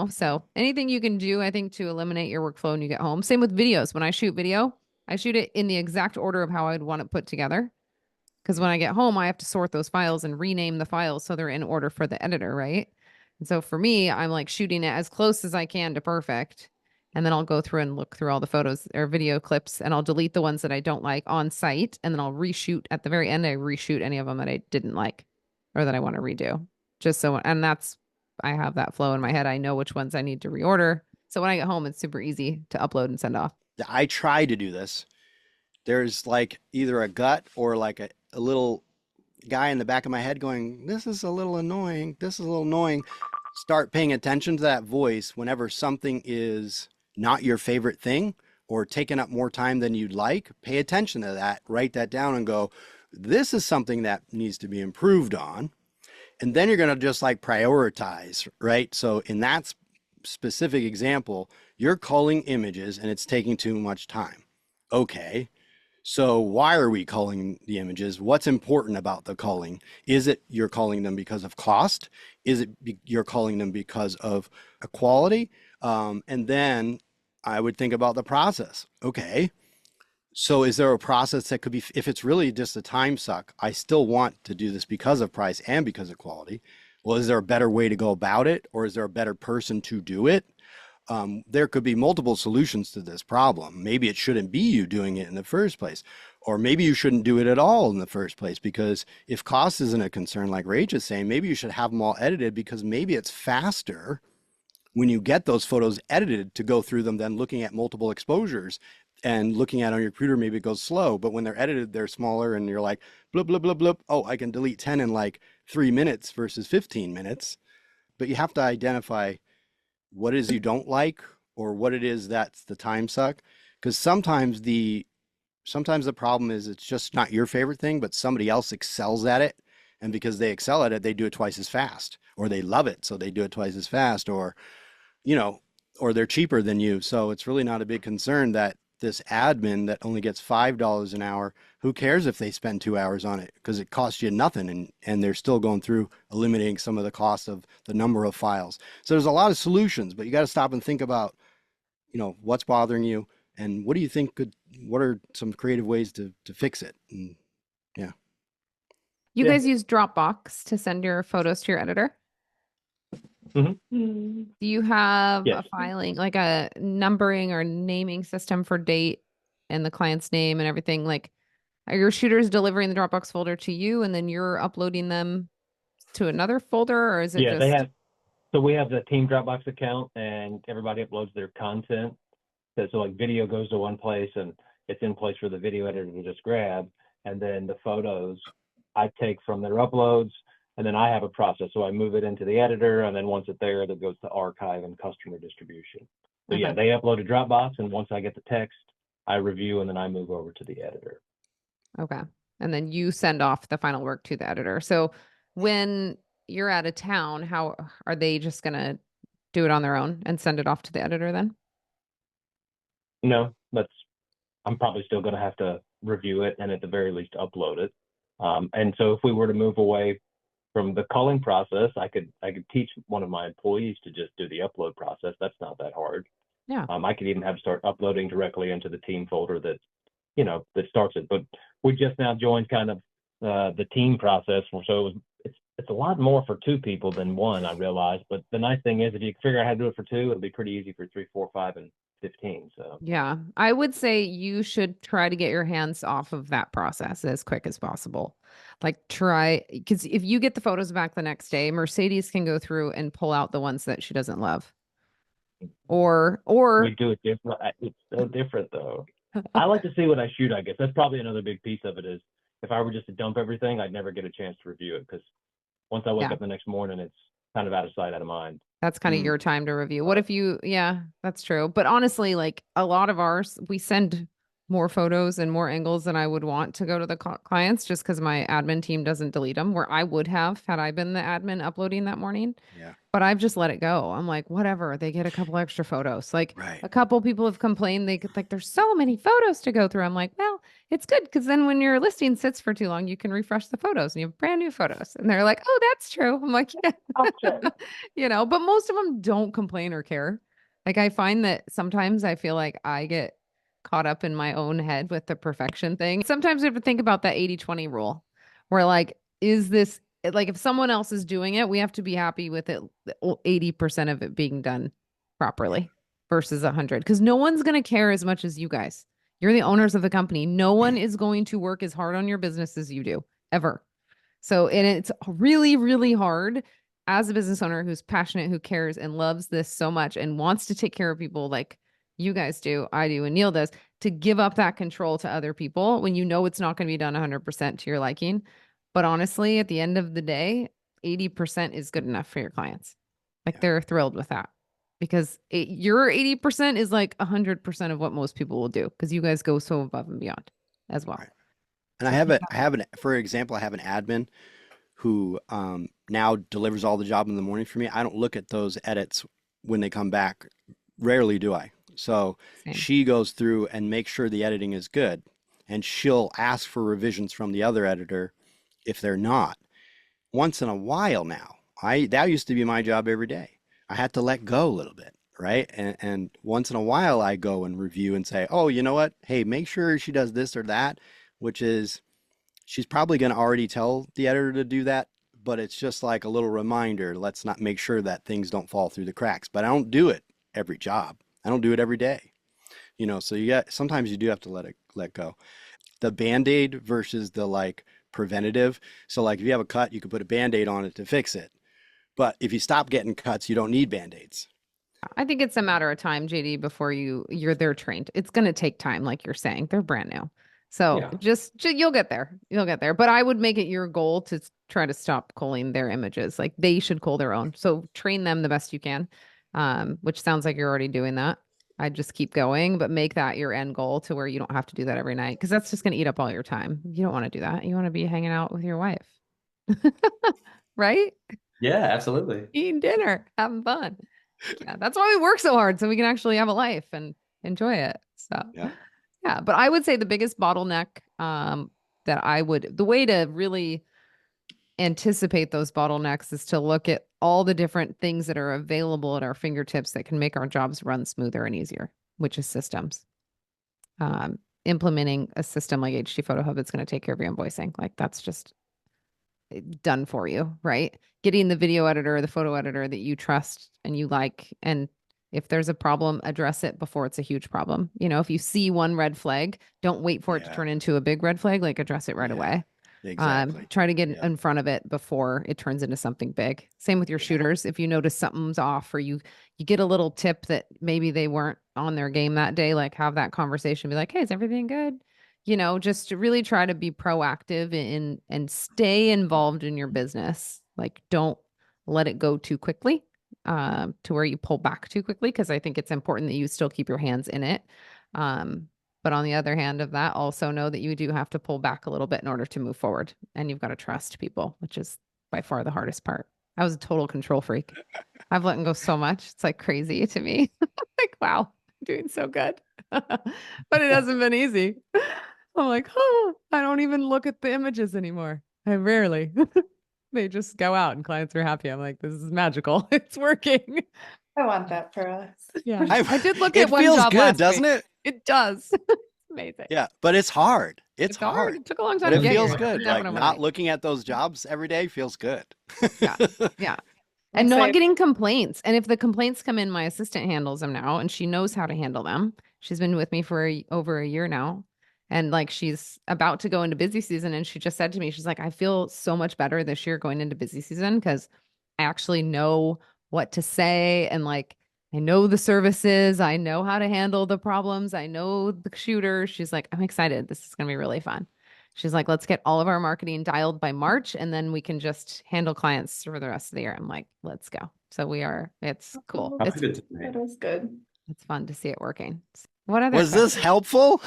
So anything you can do, I think, to eliminate your workflow when you get home. Same with videos. When I shoot video, I shoot it in the exact order of how I'd want it put together. Because when I get home, I have to sort those files and rename the files so they're in order for the editor, right? And so for me, I'm like shooting it as close as I can to perfect. And then I'll go through and look through all the photos or video clips, and I'll delete the ones that I don't like on site. And then I'll reshoot at the very end. I reshoot any of them that I didn't like or that I want to redo. And I have that flow in my head. I know which ones I need to reorder. So when I get home, it's super easy to upload and send off. I try to do this. There's like either a gut or like a little guy in the back of my head going, this is a little annoying. This is a little annoying. Start paying attention to that voice whenever something is not your favorite thing or taking up more time than you'd like. Pay attention to that, write that down and go, this is something that needs to be improved on. And then you're going to just like prioritize, right? So in that specific example, you're culling images and it's taking too much time. Okay. So why are we culling the images? What's important about the culling? Is it you're culling them because of cost? Is it you're culling them because of quality? And then I would think about the process. Okay. So is there a process that could be, if it's really just a time suck, I still want to do this because of price and because of quality. Well, is there a better way to go about it? Or is there a better person to do it? There could be multiple solutions to this problem. Maybe it shouldn't be you doing it in the first place, or maybe you shouldn't do it at all in the first place, because if cost isn't a concern, like Rach is saying, maybe you should have them all edited, because maybe it's faster when you get those photos edited to go through them than looking at multiple exposures. And looking at it on your computer, maybe it goes slow, but when they're edited, they're smaller and you're like, blub, blub, blub, blub. Oh, I can delete 10 in like 3 minutes versus 15 minutes. But you have to identify what it is you don't like or what it is that's the time suck. Because sometimes the problem is it's just not your favorite thing, but somebody else excels at it. And because they excel at it, they do it twice as fast, or they love it, so they do it twice as fast, or, or they're cheaper than you. So it's really not a big concern that this admin that only gets $5 an hour, who cares if they spend 2 hours on it? Because it costs you nothing, and they're still going through eliminating some of the cost of the number of files. So there's a lot of solutions, but you got to stop and think about, what's bothering you and what do you think what are some creative ways to fix it? And yeah. You guys use Dropbox to send your photos to your editor? Mm-hmm. Do you have Yes. a filing, like a numbering or naming system for date and the client's name and everything? Like, are your shooters delivering the Dropbox folder to you and then you're uploading them to another folder, or is it Yeah, just? they have. So we have the team Dropbox account, and everybody uploads their content. So like video goes to one place, and it's in place for the video editor to just grab, and then the photos I take from their uploads. And then I have a process. So I move it into the editor, and then once it's there, that goes to archive and customer distribution. So yeah, they upload a Dropbox, and once I get the text, I review, and then I move over to the editor. Okay. And then you send off the final work to the editor. So when you're out of town, how are they just going to do it on their own and send it off to the editor then? No, I'm probably still going to have to review it and at the very least upload it. And so if we were to move away from the culling process, I could teach one of my employees to just do the upload process. That's not that hard. Yeah. I could even start uploading directly into the team folder that starts it. But we just now joined kind of the team process, so it's a lot more for 2 people than 1, I realized. But the nice thing is, if you figure out how to do it for 2, it'll be pretty easy for 3, 4, 5, and 15. So yeah, I would say you should try to get your hands off of that process as quick as possible. Like because if you get the photos back the next day, Mercedes can go through and pull out the ones that she doesn't love. Or we do it different. It's so different though. I like to see what I shoot, I guess. That's probably another big piece of it is if I were just to dump everything, I'd never get a chance to review it because once I wake up the next morning, it's kind of out of sight, out of mind. That's kind of your time to review. What if yeah, that's true. But honestly, like a lot of ours, we send more photos and more angles than I would want to go to the clients just because my admin team doesn't delete them, where I would have had I been the admin uploading that morning. Yeah. But I've just let it go. I'm like, whatever. They get a couple extra photos. Like Right. a couple people have complained there's so many photos to go through. I'm like, well, it's good because then when your listing sits for too long, you can refresh the photos and you have brand new photos. And they're like, oh, that's true. I'm like, yeah. But most of them don't complain or care. Like I find that sometimes I feel like I get caught up in my own head with the perfection thing. Sometimes we have to think about that 80-20 rule where like, is this like if someone else is doing it, we have to be happy with it 80% of it being done properly versus 100 because no one's going to care as much as you guys. You're the owners of the company. No one is going to work as hard on your business as you do ever. So, and it's really, really hard as a business owner who's passionate, who cares and loves this so much and wants to take care of people like you guys do, I do, and Neal does, to give up that control to other people when you know it's not going to be done 100% to your liking. But honestly, at the end of the day, 80% is good enough for your clients. Like they're thrilled with that because your 80% is like 100% of what most people will do because you guys go so above and beyond as well. Right. And for example, I have an admin who now delivers all the job in the morning for me. I don't look at those edits when they come back. Rarely do I. So she goes through and makes sure the editing is good. And she'll ask for revisions from the other editor if they're not. Once in a while now, that used to be my job every day. I had to let go a little bit, right? And once in a while I go and review and say, oh, you know what? Hey, make sure she does this or that, which is she's probably going to already tell the editor to do that, but it's just like a little reminder. Let's not make sure that things don't fall through the cracks. But I don't do it every job. I don't do it every day. So sometimes you do have to let go. The Band-Aid versus the like preventative. So like if you have a cut, you can put a Band-Aid on it to fix it. But if you stop getting cuts, you don't need Band-Aids. I think it's a matter of time, JD, before you're there trained. It's going to take time, like you're saying. They're brand new. So just you'll get there. You'll get there. But I would make it your goal to try to stop culling their images. Like they should cull their own. So train them the best you can, which sounds like you're already doing that. I just keep going, but make that your end goal to where you don't have to do that every night because that's just going to eat up all your time. You don't want to do that. You want to be hanging out with your wife, right? Yeah, absolutely. Eating dinner, having fun. Yeah, that's why we work so hard so we can actually have a life and enjoy it. So yeah, but I would say the biggest bottleneck the way to really anticipate those bottlenecks is to look at all the different things that are available at our fingertips that can make our jobs run smoother and easier, which is systems. Implementing a system like HD Photo Hub that's going to take care of your invoicing. Like that's just done for you, right? Getting the video editor, the photo editor that you trust and you like. And if there's a problem, address it before it's a huge problem. If you see one red flag, don't wait for it to turn into a big red flag, like address it right away. Exactly. Try to get in front of it before it turns into something big. Same with your shooters. If you notice something's off or you get a little tip that maybe they weren't on their game that day, like have that conversation, be like, hey, is everything good? Just to really try to be proactive and stay involved in your business. Like don't let it go too quickly to where you pull back too quickly. Cause I think it's important that you still keep your hands in it. But on the other hand of that, also know that you do have to pull back a little bit in order to move forward. And you've got to trust people, which is by far the hardest part I was a total control freak. I've let go so much. It's like crazy to me. Like, wow, I'm doing so good. But it hasn't been easy. I'm like, oh, I don't even look at the images anymore. I rarely. They just go out and clients are happy. I'm like, this is magical. It's working. I want that for us. Yeah. I did look at It one feels job good, last doesn't week. it? It does. It's amazing. Yeah, but it's hard. It's hard. hard. It took a long But time to it get feels here. good. Like Definitely. not looking at those jobs every day feels good. Yeah. Yeah. And not getting complaints. And if the complaints come in, my assistant handles them now, and she knows how to handle them. She's been with me for over a year now. And like she's about to go into busy season. And she just said to me, she's like, I feel so much better this year going into busy season because I actually know what to say. And like, I know the services. I know how to handle the problems. I know the shooters. She's like, I'm excited. This is going to be really fun. She's like, let's get all of our marketing dialed by March, and then we can just handle clients for the rest of the year. I'm like, let's go. So we are, it's cool. That It's good. It's fun to see it working. What other Was this helpful?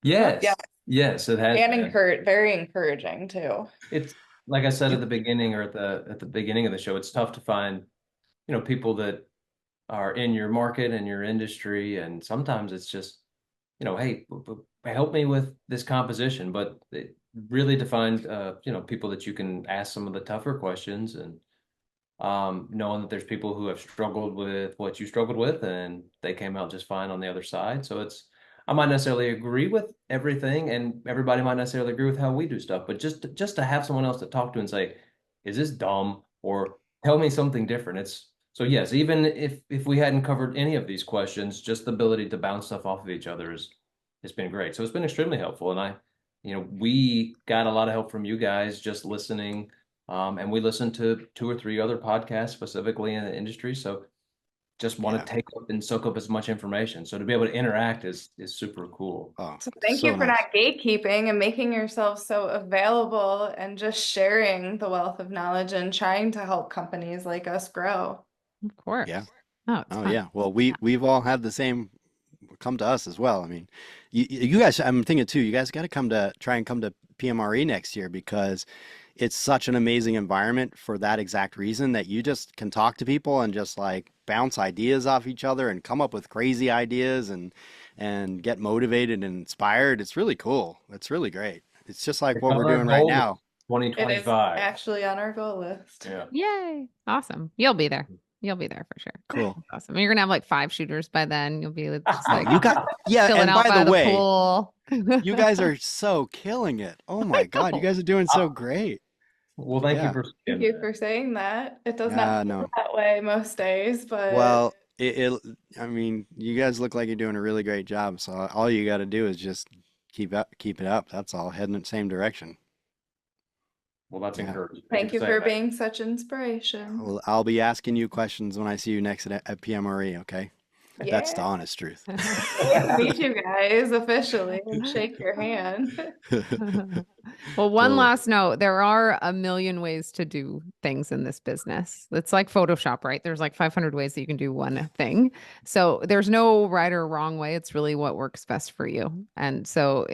Yes. Yeah. Yes, it has And been. very encouraging too. It's like I said at the beginning or at the beginning of the show, it's tough to find, people that are in your market and your industry. And sometimes it's just, hey, help me with this composition. But it really defines, people that you can ask some of the tougher questions, and knowing that there's people who have struggled with what you struggled with and they came out just fine on the other side. So I might necessarily agree with everything, and everybody might necessarily agree with how we do stuff, but just to have someone else to talk to and say, is this dumb, or tell me something different. So yes, even if we hadn't covered any of these questions, just the ability to bounce stuff off of each other has been great. So it's been extremely helpful. And we got a lot of help from you guys just listening. And we listened to 2 or 3 other podcasts specifically in the industry. So just want to take up and soak up as much information. So to be able to interact is super cool. Oh, So thank you for not gatekeeping and making yourself so available and just sharing the wealth of knowledge and trying to help companies like us grow. Of course. Yeah. Oh, yeah. Well, we've all had the same come to us as well. I mean, you guys, I'm thinking too, you guys got to try and come to PMRE next year, because it's such an amazing environment for that exact reason, that you just can talk to people and just like bounce ideas off each other and come up with crazy ideas and get motivated and inspired. It's really cool. It's really great. It's just like what we're doing right now. 2025. It is actually on our goal list. Yeah. Yay. Awesome. You'll be there. You'll be there for sure. Cool. That's awesome. You're gonna have like 5 shooters by then. You'll be just like You got, yeah. chilling And out by the way, pool. you guys are so killing it. Oh my God. You guys are doing so great. Well, thank you for Thank you for saying that. It does not feel that way most days, but well, I mean, you guys look like you're doing a really great job. So all you got to do is just keep it up. That's all. Heading in the same direction. Well, that's encouraging. thank you for being such inspiration. Well, I'll be asking you questions when I see you next at PMRE. Okay. That's the honest truth. Meet you guys officially and shake your hand. Well, one last note, there are a million ways to do things in this business. It's like Photoshop, right? There's like 500 ways that you can do one thing. So there's no right or wrong way. It's really what works best for you. And so,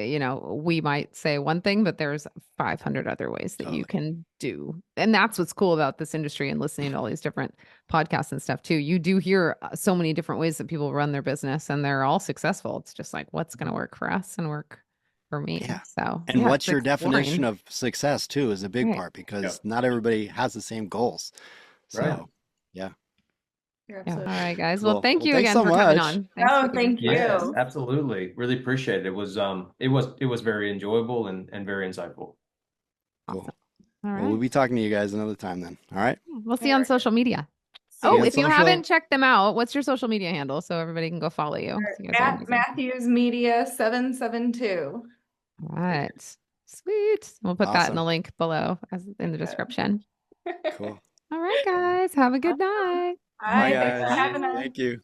we might say one thing, but there's 500 other ways that you can do. And that's what's cool about this industry and listening to all these different podcasts and stuff too. You do hear so many different ways that people run their business, and they're all successful. It's just like, what's going to work for us and work for me. Yeah. So, and what's your definition of success too is a big part, because not everybody has the same goals. So, yeah. All right, guys. Well, thank you again so for coming on. Thank you. Yes, absolutely. Really appreciate it. It was very enjoyable and very insightful. Cool. All right. Well, we'll be talking to you guys another time then. All right. We'll see you on social media. If you haven't checked them out, what's your social media handle so everybody can go follow you? At Mathews Media 772. All right. Sweet. We'll put that in the link below in the description. Cool. All right, guys. Have a good night. Bye, guys. Thank you.